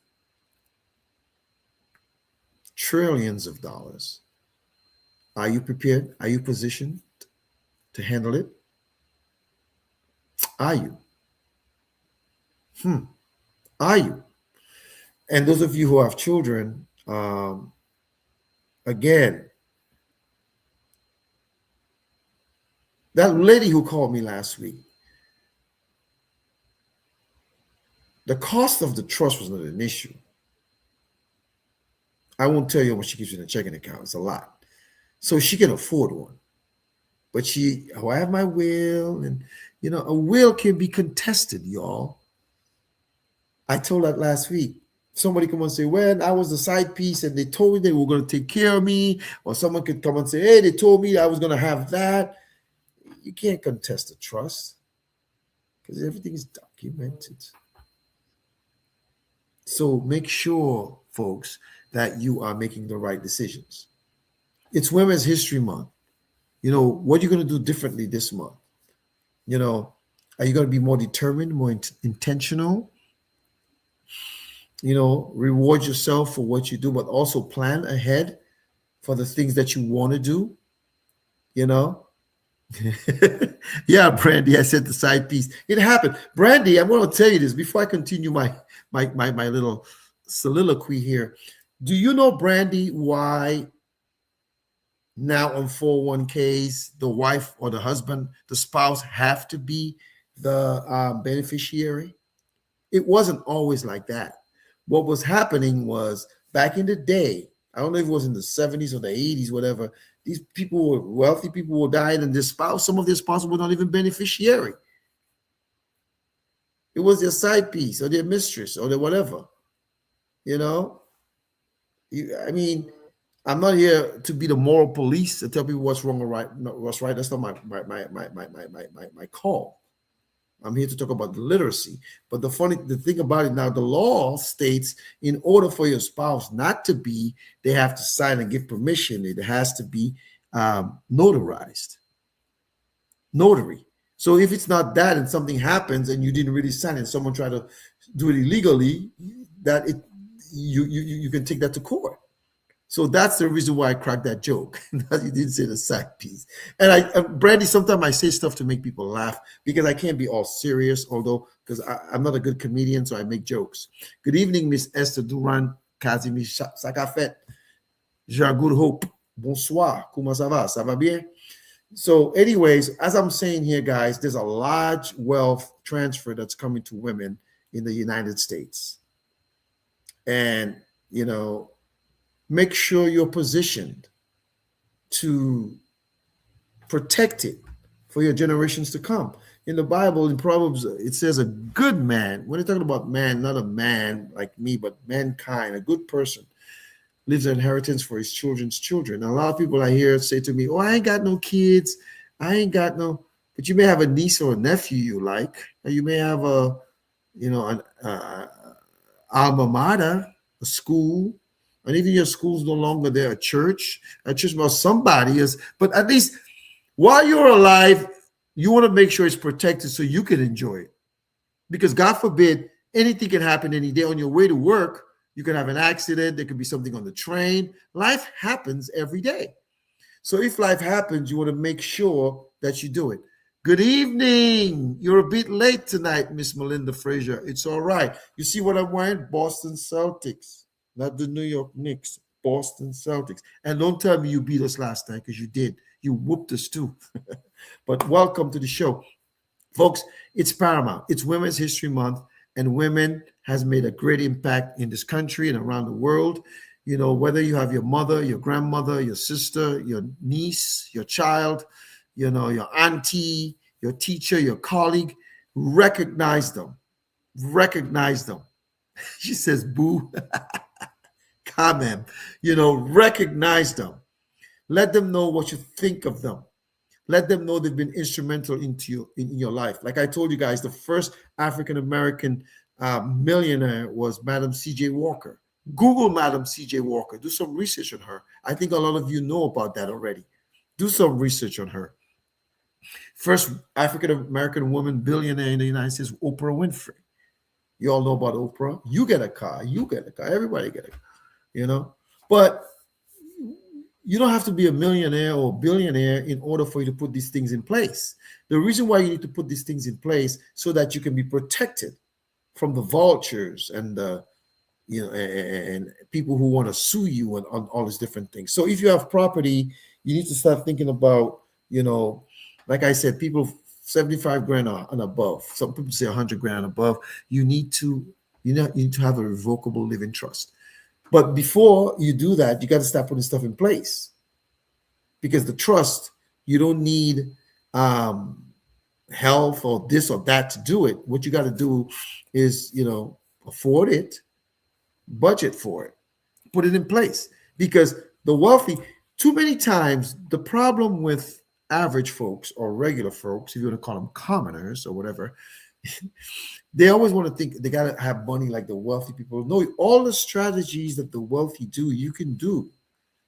Trillions of dollars. Are you prepared? Are you positioned to handle it? Are you? Are you? And those of you who have children, again, that lady who called me last week, the cost of the trust was not an issue. I won't tell you how much she keeps in a checking account. It's a lot. So she can afford one. But oh, I have my will, and a will can be contested, y'all. I told that last week. Somebody come and say, "Well, I was the side piece, and they told me they were going to take care of me," or someone could come and say, "Hey, they told me I was going to have that." You can't contest the trust because everything is documented. So make sure, folks, that you are making the right decisions. It's Women's History Month. What are you going to do differently this month? Are you going to be more determined, more intentional? Reward yourself for what you do, but also plan ahead for the things that you want to do. you know yeah, Brandy, I said the side piece. It happened. Brandy, I'm going to tell you this before I continue my little soliloquy here. Do you know, Brandy, why now on 401ks the wife or the husband, the spouse, have to be the beneficiary? It wasn't always like that. What was happening was, back in the day, I don't know if it was in the 70s or the 80s, whatever, these people were wealthy, people were dying, and their spouse, some of their spouses were not even beneficiary. It was their side piece or their mistress or their whatever. You know, I mean, I'm not here to be the moral police to tell people what's wrong or right, what's right. That's not my call. I'm here to talk about the literacy. But the thing about it now, the law states in order for your spouse not to be, they have to sign and give permission. It has to be notarized. Notary. So if it's not that and something happens and you didn't really sign it, someone tried to do it illegally, that it you can take that to court. So that's the reason why I cracked that joke. You didn't say the side piece. And Brandy, sometimes I say stuff to make people laugh because I can't be all serious, although, because I'm not a good comedian, so I make jokes. Good evening, Miss Esther Duran Kazimi Sakafet. J'ai good hope. Bonsoir. Comment ça va? Ça va bien? So, anyways, as I'm saying here, guys, there's a large wealth transfer that's coming to women in the United States. And, make sure you're positioned to protect it for your generations to come. In the Bible, in Proverbs, it says a good man, when they're talking about man, not a man like me, but mankind, a good person, leaves an inheritance for his children's children. And a lot of people I hear say to me, "Oh, I ain't got no kids. I ain't got no," but you may have a niece or a nephew you like, or you may have an alma mater, a school. And even your school's no longer there, a church, well, somebody is, but at least while you're alive, you want to make sure it's protected so you can enjoy it. Because God forbid, anything can happen any day. On your way to work, you can have an accident. There could be something on the train. Life happens every day. So if life happens, you want to make sure that you do it. Good evening. You're a bit late tonight, Miss Melinda Frazier. It's all right. You see what I'm wearing? Boston Celtics. Not the New York Knicks, Boston Celtics. And don't tell me you beat us last night, because you did. You whooped us too. But welcome to the show. Folks, it's paramount. It's Women's History Month, and women has made a great impact in this country and around the world. Whether you have your mother, your grandmother, your sister, your niece, your child, your auntie, your teacher, your colleague, recognize them. Recognize them. She says, boo. Comment, recognize them. Let them know what you think of them. Let them know they've been instrumental in your life. Like I told you guys, the first African-American millionaire was Madam C.J. Walker. Google Madam C.J. Walker. Do some research on her. I think a lot of you know about that already. Do some research on her. First African-American woman billionaire in the United States, Oprah Winfrey. You all know about Oprah. You get a car. You get a car. Everybody get a car. But you don't have to be a millionaire or billionaire in order for you to put these things in place. The reason why you need to put these things in place so that you can be protected from the vultures and and people who want to sue you and on all these different things. So if you have property, you need to start thinking about, like I said, people 75 grand and above. Some people say 100 grand and above. You need to have a revocable living trust. But before you do that, you got to start putting stuff in place, because the trust, You don't need um, health or this or that to do it. What you got to do is, afford it, budget for it, put it in place. Because the wealthy, too many times, the problem with average folks or regular folks, if you want to call them commoners or whatever, they always want to think they got to have money like the wealthy people. No, all the strategies that the wealthy do, you can do.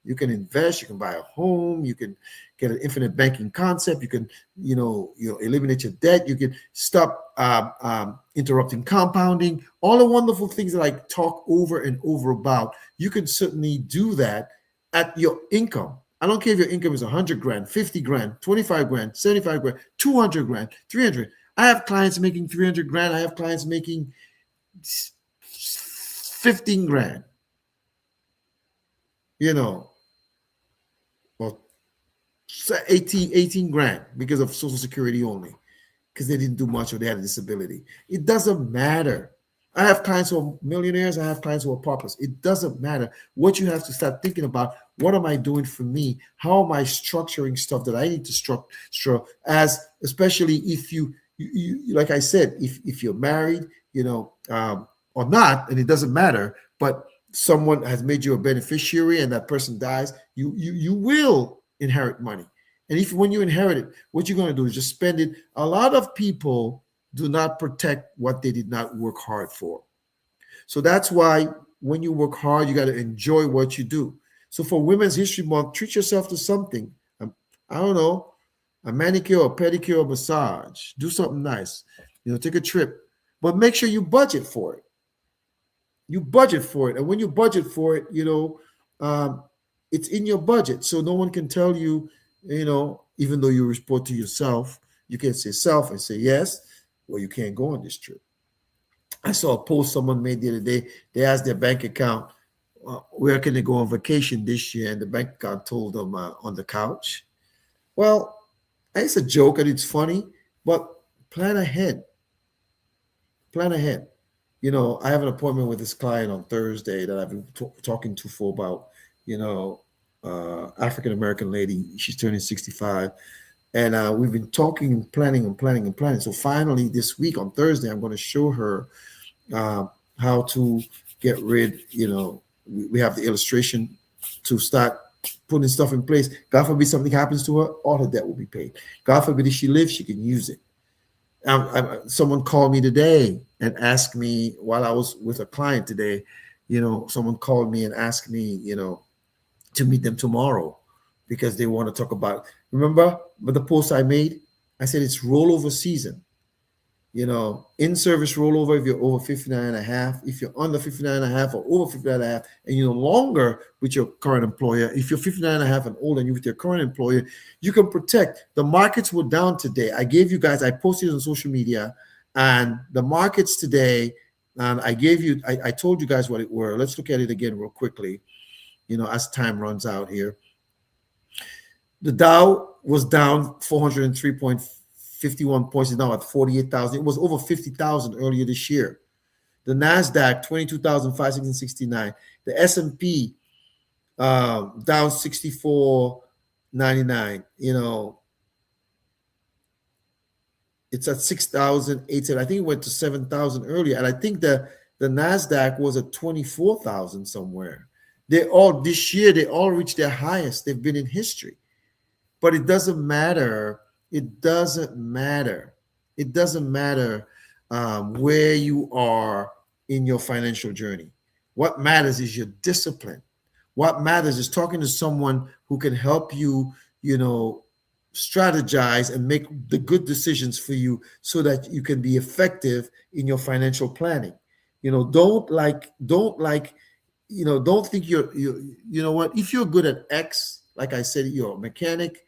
You can invest, you can buy a home, you can get an infinite banking concept, you can, eliminate your debt, you can stop interrupting compounding, all the wonderful things that I talk over and over about. You can certainly do that at your income. I don't care if your income is 100 grand, 50 grand, 25 grand, 75 grand, 200 grand, 300. I have clients making 300 grand. I have clients making 15 grand, you know, or 18 grand because of Social Security only, because they didn't do much or they had a disability. It doesn't matter. I have clients who are millionaires. I have clients who are paupers. It doesn't matter. What you have to start thinking about, what am I doing for me? How am I structuring stuff that I need to structure, as especially if you like I said, if you're married, or not, and it doesn't matter, but someone has made you a beneficiary and that person dies, you will inherit money. And if when you inherit it, what you're going to do is just spend it. A lot of people do not protect what they did not work hard for. So that's why when you work hard, you got to enjoy what you do. So for Women's History Month, treat yourself to something. I don't know, a manicure, or pedicure, or massage. Do something nice. Take a trip, but make sure you budget for it. You budget for it, and when you budget for it, it's in your budget, so no one can tell you, even though you report to yourself, you can say self and say yes. Well, you can't go on this trip. I saw a post someone made the other day. They asked their bank account, where can they go on vacation this year? And the bank account told them on the couch. Well, it's a joke and it's funny, but plan ahead. Plan ahead. I have an appointment with this client on Thursday that I've been talking to for about, African American lady. She's turning 65. And we've been talking and planning and planning and planning. So finally, this week on Thursday, I'm going to show her how to get rid. We have the illustration to start putting stuff in place. God forbid something happens to her, all her debt will be paid. God forbid if she lives, she can use it. Someone called me today and asked me, while I was with a client today, someone called me and asked me, to meet them tomorrow because they want to talk about, remember the post I made? I said it's rollover season. In-service rollover if you're over 59 and a half, if you're under 59 and a half or over 59 and a half, and you're no longer with your current employer. If you're 59 and a half and older and you're with your current employer, you can protect. The markets were down today. I posted on social media, and the markets today, and I told you guys what it were. Let's look at it again real quickly, as time runs out here. The Dow was down 403.51 points, is now at 48,000. It was over 50,000 earlier this year. The NASDAQ, 22,569. The S&P, down 64.99. It's at 6,800. I think it went to 7,000 earlier. And I think the NASDAQ was at 24,000 somewhere. This year, they all reached their highest they've been in history. But it doesn't matter. It doesn't matter. It doesn't matter where you are in your financial journey. What matters is your discipline. What matters is talking to someone who can help you, strategize and make the good decisions for you so that you can be effective in your financial planning. Don't think if you're good at X, like I said, you're a mechanic,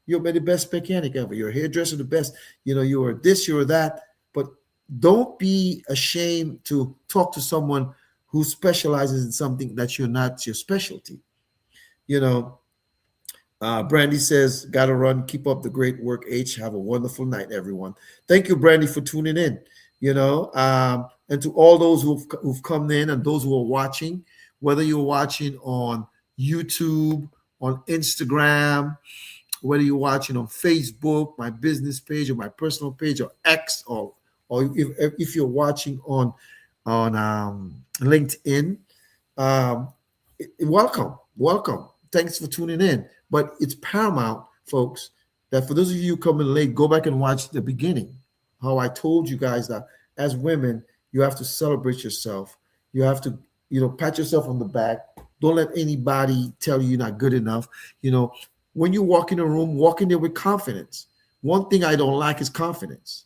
you're the best mechanic ever. You're a hairdresser, the best. You're this, you're that. But don't be ashamed to talk to someone who specializes in something that you're not your specialty. Brandy says, gotta run. Keep up the great work, H. Have a wonderful night, everyone. Thank you, Brandy, for tuning in. And to all those who've come in and those who are watching, whether you're watching on YouTube, on Instagram, whether you're watching on Facebook, my business page, or my personal page, or X, or if you're watching on LinkedIn, um, welcome, welcome. Thanks for tuning in. But it's paramount, folks, that for those of you coming late, go back and watch the beginning. How I told you guys that as women, you have to celebrate yourself. You have to, pat yourself on the back. Don't let anybody tell you you're not good enough. You know, when you walk in a room, walk in there with confidence. One thing I don't like is confidence.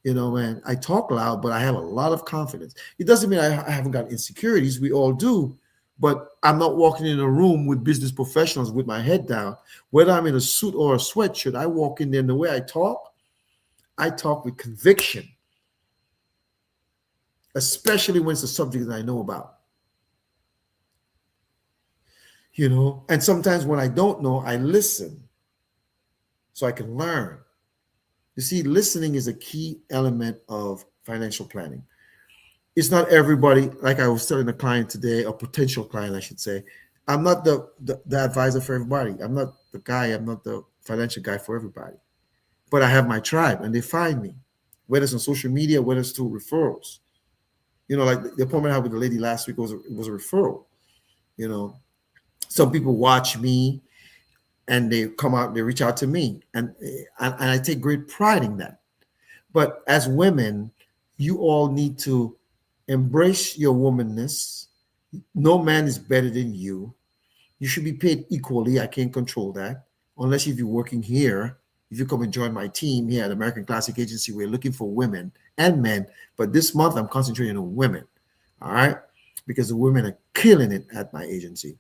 Man, I talk loud, but I have a lot of confidence. It doesn't mean I haven't got insecurities. We all do. But I'm not walking in a room with business professionals with my head down. Whether I'm in a suit or a sweatshirt, I walk in there, and the way I talk with conviction, especially when it's a subject that I know about. And sometimes when I don't know, I listen so I can learn. You see, listening is a key element of financial planning. It's not everybody, like I was telling a client today, a potential client, I should say. I'm not the advisor for everybody. I'm not the financial guy for everybody. But I have my tribe and they find me, whether it's on social media, whether it's through referrals. Like the appointment I had with the lady last week was a referral. You know, some people watch me and they come out, they reach out to me, and I take great pride in that. But as women, you all need to embrace your womanness. No man is better than you. You should be paid equally. I can't control that. Unless if you're working here, if you come and join my team here at American Classic Agency, we're looking for women and men. But this month, I'm concentrating on women. All right? Because the women are killing it at my agency.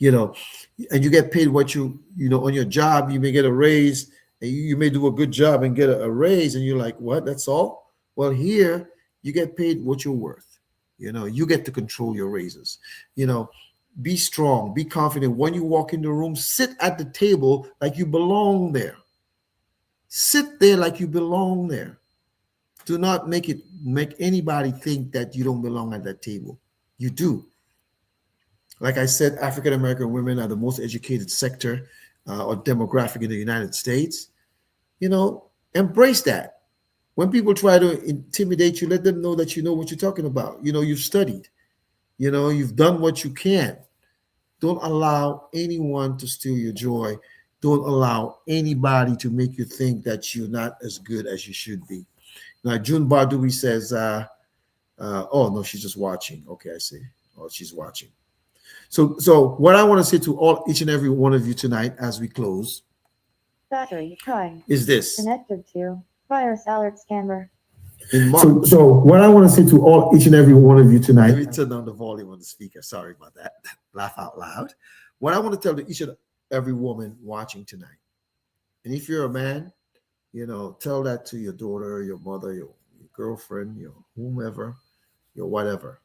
And you get paid what on your job, you may get a raise, and you may do a good job and get a raise, and you're like, what? That's all? Well, here, you get paid what you're worth. You get to control your raises. Be strong, be confident. When you walk in the room, sit at the table like you belong there. Sit there like you belong there. Do not make anybody think that you don't belong at that table. You do. Like I said, African American women are the most educated sector or demographic in the United States. Embrace that. When people try to intimidate you, let them know that you know what you're talking about. You've studied. You've done what you can. Don't allow anyone to steal your joy. Don't allow anybody to make you think that you're not as good as you should be. Now, June Bardui says, oh, no, she's just watching. Okay, I see. Oh, she's watching. So what I want to say to each and every one of you tonight as we close battery trying is this. Connected to virus alert scammer. So what I want to say to each and every one of you tonight. Let me turn down the volume on the speaker. Sorry about that. Laugh out loud. What I want to tell to each and every woman watching tonight, and if you're a man, tell that to your daughter, your mother, your girlfriend, your whomever, your whatever.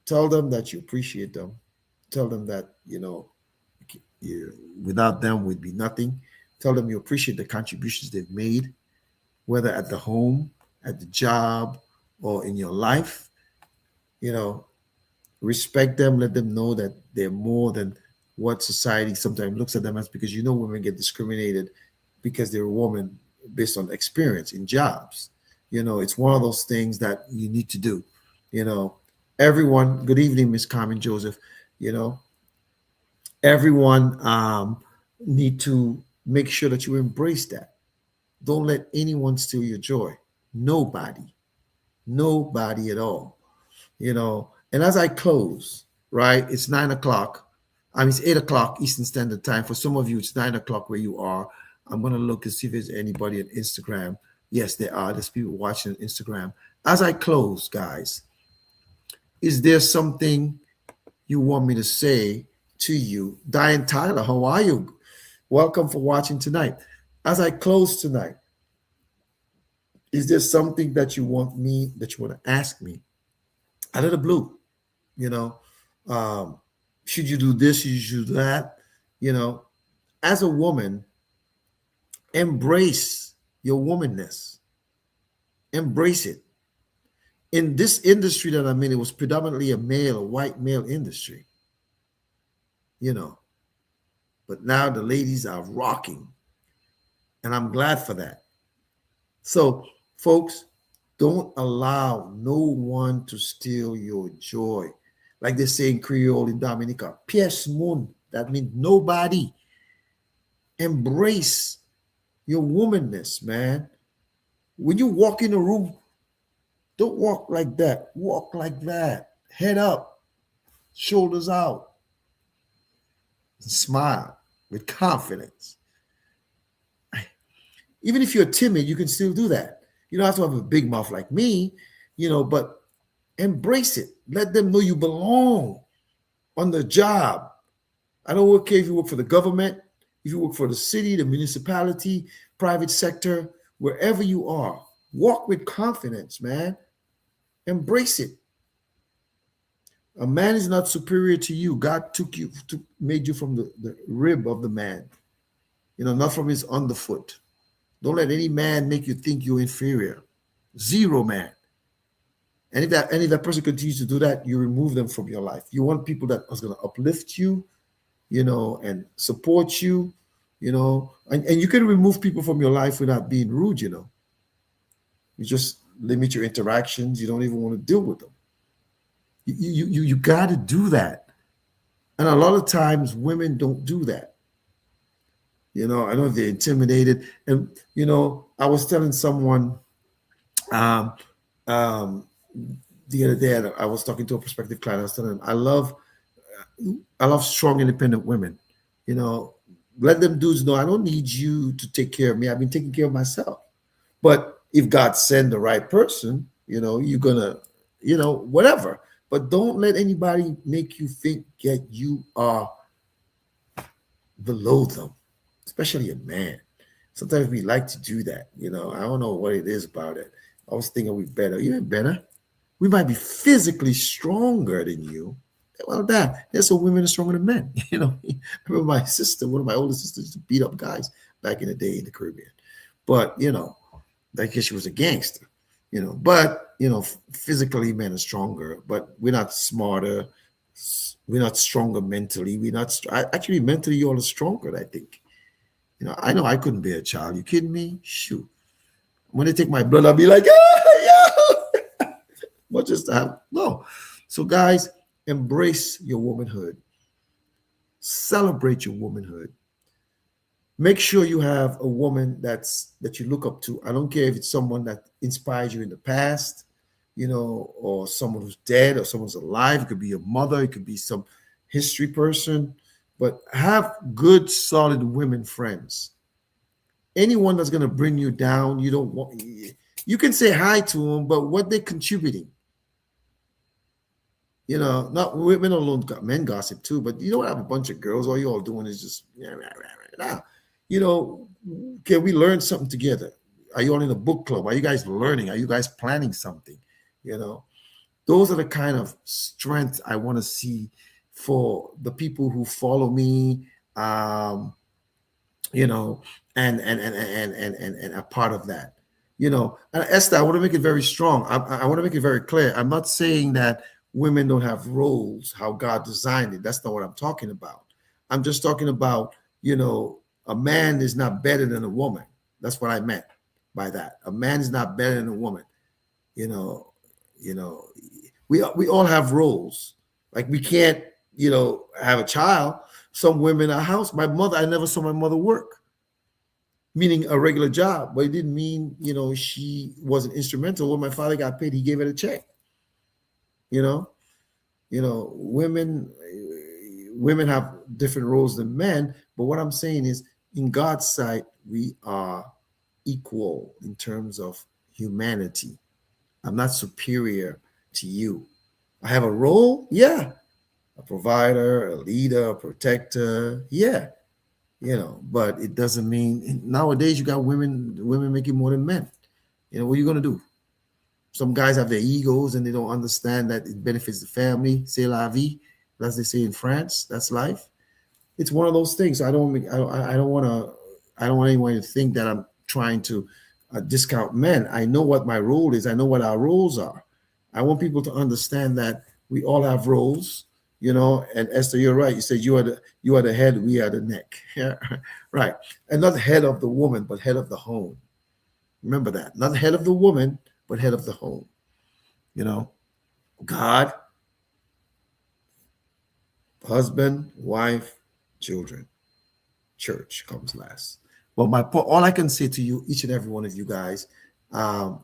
Tell them that you appreciate them. Tell them that, without them would be nothing. Tell them you appreciate the contributions they've made, whether at the home, at the job, or in your life. Respect them. Let them know that they're more than what society sometimes looks at them as, because women get discriminated because they're a woman based on experience in jobs. It's one of those things that you need to do. Everyone, good evening, Miss Carmen Joseph. Everyone need to make sure that you embrace that. Don't let anyone steal your joy. Nobody at all. And as I close, right, it's 9:00. It's 8:00 Eastern Standard Time. For some of you, it's 9:00 where you are. I'm going to look and see if there's anybody on Instagram. Yes, there are. There's people watching on Instagram. As I close, guys, is there something you want me to say to you? Diane Tyler, how are you? Welcome for watching tonight. As I close tonight, is there something that you want to ask me out of the blue? Should you do this? Should you do that? As a woman, embrace your womanness. Embrace it. In this industry that I'm in, it was predominantly a white male industry. But now the ladies are rocking, and I'm glad for that. So, folks, don't allow no one to steal your joy. Like they say in Creole in Dominica, pièce moun. That means nobody. Embrace your womanness, man. When you walk in a room, don't walk like that. Walk like that. Head up, shoulders out, and smile with confidence. Even if you're timid, you can still do that. You don't have to have a big mouth like me, but embrace it. Let them know you belong on the job. I don't care if you work for the government, if you work for the city, the municipality, private sector, wherever you are. Walk with confidence, man. Embrace it. A man is not superior to you. God made you from the rib of the man, not from his underfoot. Don't let any man make you think you're inferior. Zero man. And if that person continues to do that, you remove them from your life. You want people that are going to uplift you, and support you, and you can remove people from your life without being rude, You just limit your interactions. You don't even want to deal with them. You got to do that. And a lot of times women don't do that. I know they're intimidated. And, I was telling someone the other day, I was talking to a prospective client. I was telling them, I love strong, independent women. Let them dudes know I don't need you to take care of me. I've been taking care of myself. But if God send the right person, you're gonna, whatever. But don't let anybody make you think that you are below them, especially a man. Sometimes we like to do that. I don't know what it is about it. I was thinking we better. You ain't better. We might be physically stronger than you. Well, there's some women are stronger than men. I remember my sister, one of my older sisters, used to beat up guys back in the day in the Caribbean. But, I guess she was a gangster, but, physically men are stronger, but we're not smarter. We're not stronger mentally. We're not, actually mentally, you all are stronger, I think. I know I couldn't bear a child. You kidding me? Shoot. When they take my blood, I'll be like, yeah. What just happened? No. So guys, embrace your womanhood. Celebrate your womanhood. Make sure you have a woman that you look up to. I don't care if it's someone that inspired you in the past, or someone who's dead or someone's alive. It could be your mother. It could be some history person. But have good, solid women friends. Anyone that's going to bring you down, you don't want. You can say hi to them, but what they're contributing. Not women alone, men gossip too, but you don't have a bunch of girls. All you all doing is just, can we learn something together? Are you all in a book club? Are you guys learning? Are you guys planning something? Those are the kind of strength I want to see for the people who follow me, and a part of that. And Esther, I want to make it very strong. I want to make it very clear. I'm not saying that women don't have roles, how God designed it. That's not what I'm talking about. I'm just talking about, a man is not better than a woman. That's what I meant by that. A man is not better than a woman. We all have roles. Like we can't, have a child. Some women are house. My mother, I never saw my mother work, meaning a regular job. But it didn't mean, she wasn't instrumental. When my father got paid, he gave her a check. Women have different roles than men. But what I'm saying is, in God's sight, we are equal in terms of humanity. I'm not superior to you. I have a role, yeah. A provider, a leader, a protector, yeah. But it doesn't mean nowadays you got women making more than men. What are you gonna do? Some guys have their egos and they don't understand that it benefits the family. C'est la vie, as they say in France. That's life. It's one of those things. I don't want anyone to think that I'm trying to discount men. I know what my role is. I know what our roles are. I want people to understand that we all have roles. And Esther, you're right. You said you are the head, we are the neck. Yeah, right. And not head of the woman, but head of the home. Remember that. Not head of the woman, but head of the home. You know, God, husband, wife, children. Church comes last. But all I can say to you, each and every one of you guys,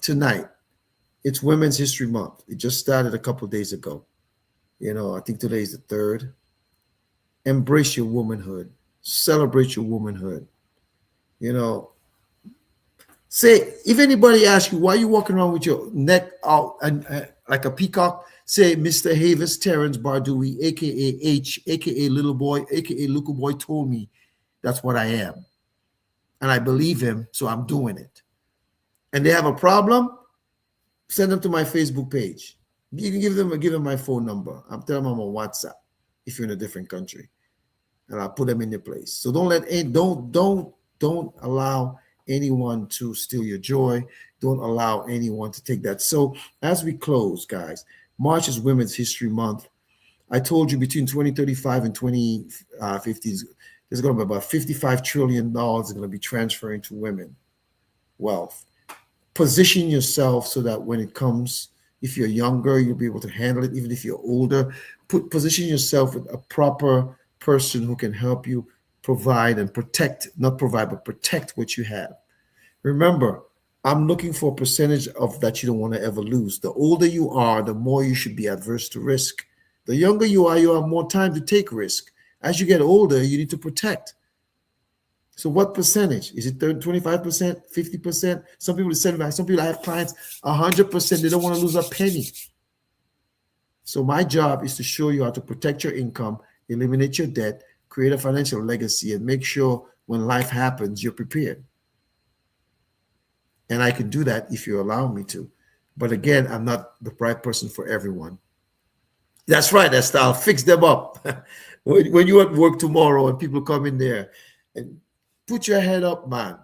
tonight, it's Women's History Month. It just started a couple of days ago. I think today is the third. Embrace your womanhood. Celebrate your womanhood. You know, say if anybody asks you why you walking around with your neck out and like a peacock, say Mr. Havis Terrence Bardui, aka H, aka Little Boy, aka Little Boy, told me that's what I am, and I believe him, so I'm doing it. And they have a problem, send them to my Facebook page. You can give them my phone number. I'm telling them I'm on WhatsApp if you're in a different country, and I'll put them in their place. So don't allow anyone to steal your joy. Don't allow anyone to take that. So as we close, guys, March is Women's History Month. I told you between 2035 and 2050, there's going to be about $55 trillion going to be transferring to women wealth. Position yourself so that when it comes, if you're younger, you'll be able to handle it. Even if you're older, position yourself with a proper person who can help you provide and protect, not provide, but protect what you have. Remember, I'm looking for a percentage of that you don't want to ever lose. The older you are, the more you should be adverse to risk. The younger you are, you have more time to take risk. As you get older, you need to protect. So what percentage? Is it 25%, 50%? Some people are 75%. Some people, I have clients 100%. They don't want to lose a penny. So my job is to show you how to protect your income, eliminate your debt, create a financial legacy, and make sure when life happens, you're prepared. And I can do that if you allow me to. But again, I'm not the right person for everyone. That's right, Esther. I'll fix them up. when you're at work tomorrow and people come in there, and put your head up, man.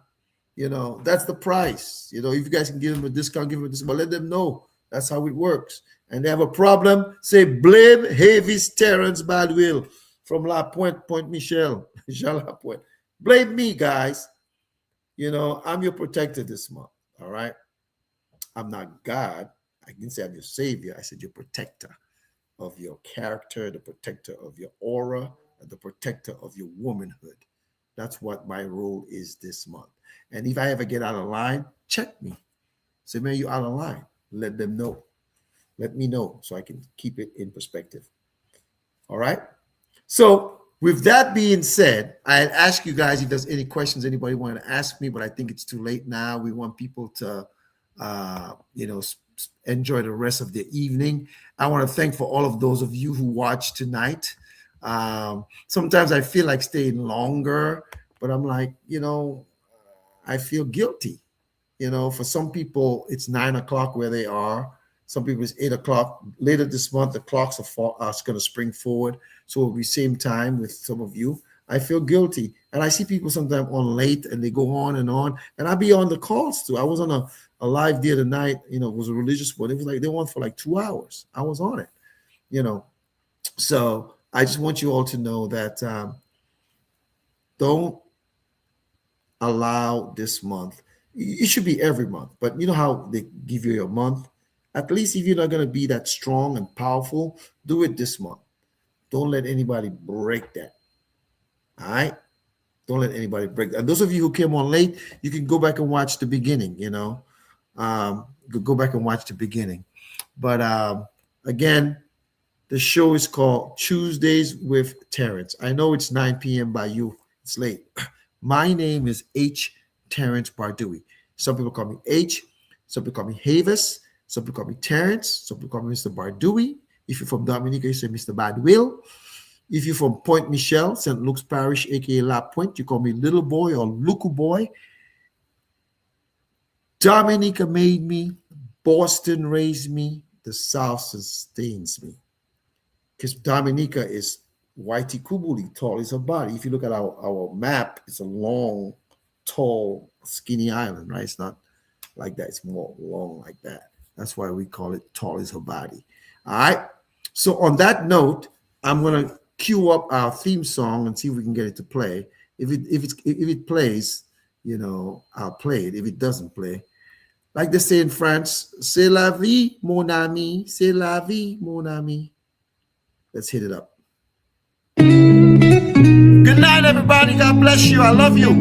That's the price. If you guys can give them a discount, give them a discount. But let them know that's how it works. And they have a problem, say, blame Havis Terrence Badwill from La Pointe, Point Michel, Jean La Pointe. Blame me, guys. I'm your protector this month. All right. I'm not God. I didn't say I'm your savior. I said your protector of your character, the protector of your aura, and the protector of your womanhood. That's what my role is this month. And if I ever get out of line, check me. Say, man, you out of line. Let them know. Let me know so I can keep it in perspective. All right. So with that being said, I ask you guys if there's any questions anybody want to ask me, but I think it's too late now. We want people to, enjoy the rest of the evening. I want to thank for all of those of you who watched tonight. Sometimes I feel like staying longer, but I'm like, I feel guilty. For some people, it's 9 o'clock where they are. Some people it's 8 o'clock. Later this month, the clocks are going to spring forward. So it'll be same time with some of you. I feel guilty. And I see people sometimes on late and they go on. And I'll be on the calls too. I was on a live the other night, it was a religious one. It was like they went for like 2 hours. I was on it, So I just want you all to know that don't allow this month. It should be every month, but you know how they give you a month? At least if you're not going to be that strong and powerful, do it this month. Don't let anybody break that. All right? Don't let anybody break that. And those of you who came on late, you can go back and watch the beginning, go back and watch the beginning. But again, the show is called Tuesdays with Terrence. I know it's 9 p.m. by you. It's late. My name is H. Terrence Bardui. Some people call me H. Some people call me Havis. Some people call me Terrence. Some people call me Mr. Bardui. If you're from Dominica, you say Mr. Badwill. If you're from Point Michel, St. Luke's Parish, aka La Pointe, you call me Little Boy or Luku Boy. Dominica made me. Boston raised me. The South sustains me. Because Dominica is Whitey Kubuli, tall as her body. If you look at our map, it's a long, tall, skinny island, right? It's not like that. It's more long like that. That's why we call it tall as her body. All right. So on that note, I'm gonna cue up our theme song and see if we can get it to play. If it plays, I'll play it. If it doesn't play, like they say in France, c'est la vie, mon ami, c'est la vie, mon ami. Let's hit it up. Good night, everybody. God bless you. I love you.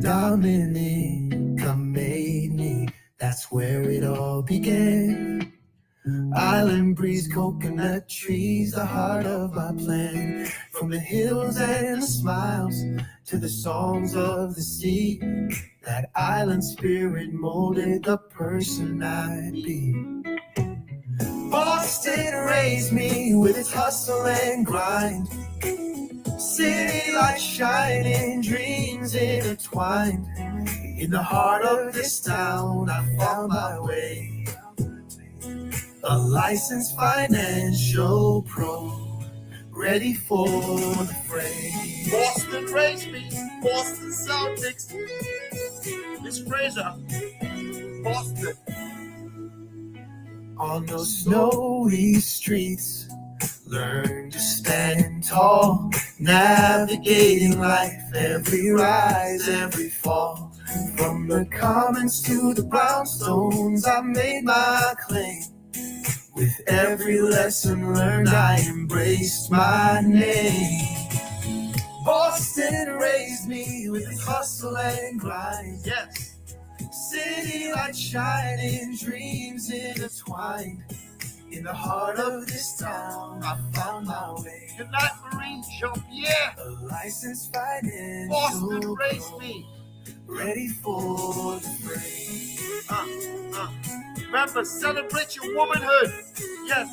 Dominica made me, that's where it all began. Island breeze, coconut trees, the heart of my plan. From the hills and the smiles to the songs of the sea, that island spirit molded the person I'd be. Boston raised me with its hustle and grind. City lights shining, dreams intertwined. In the heart of this town, I found my way. A licensed financial pro, ready for the fray. Boston raised me. Boston Celtics. Miss Fraser. Boston. On those snowy streets, learn to stand tall, navigating life, every rise, every fall. From the commons to the brownstones, I made my claim. With every lesson learned, I embraced my name. Boston raised me with its hustle and grind. Yes. City lights shining, dreams intertwined. In the heart of this town, I found my way. Good night, Marie Jean-Pierre. A licensed financial Boston raised pro, me. ready for the fray. Remember, celebrate your womanhood. Yes.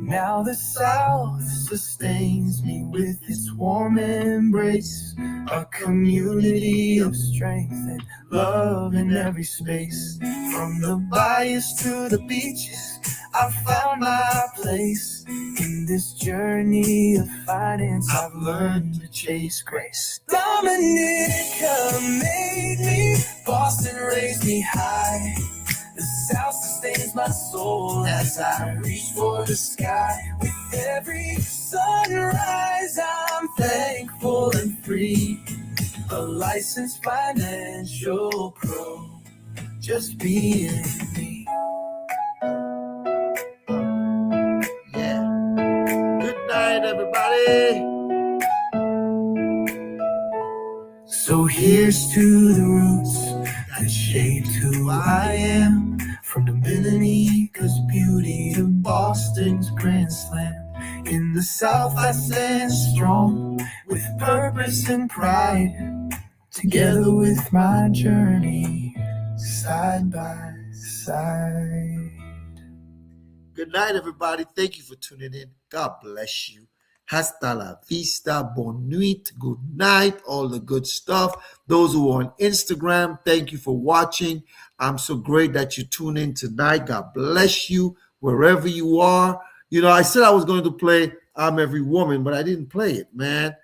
Now the South sustains me with its warm embrace, a community of strength and love in every space. From the bayous to the beaches, I found my place. In this journey of finance, I've learned to chase grace. Dominica made me, Boston raised me high. The South sustains my soul as I reach for the sky. With every sunrise, I'm thankful and free. A licensed financial pro, just being me. Yeah. Good night, everybody. So here's to the roots that shaped who I am. From Dominica's beauty to Boston's Grand Slam. In the South I stand strong with purpose and pride. Together with my journey, side by side. Good night, everybody. Thank you for tuning in. God bless you. Hasta la vista, bon nuit, good night, all the good stuff. Those who are on Instagram, thank you for watching. I'm so great that you tune in tonight. God bless you wherever you are. I said I was going to play I'm Every Woman, but I didn't play it, man.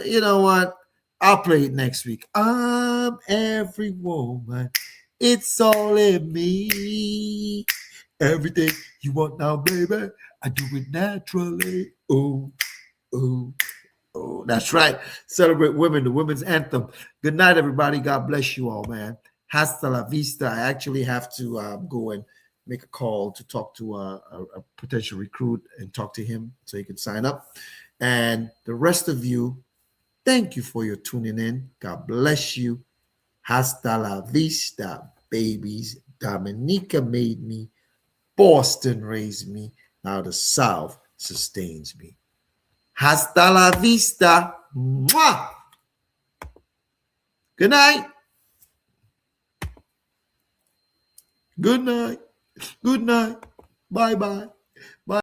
You know what? I'll play it next week. I'm every woman. It's all in me. Everything you want now, baby, I do it naturally. Oh, oh, oh. That's right. Celebrate women, the women's anthem. Good night, everybody. God bless you all, man. Hasta la vista. I actually have to go and make a call to talk to a potential recruit and talk to him so he can sign up. And the rest of you, thank you for your tuning in. God bless you. Hasta la vista, babies. Dominica made me. Boston raised me. Now the South sustains me. Hasta la vista. Mwah! Good night. Good night. Good night. Bye-bye. Bye.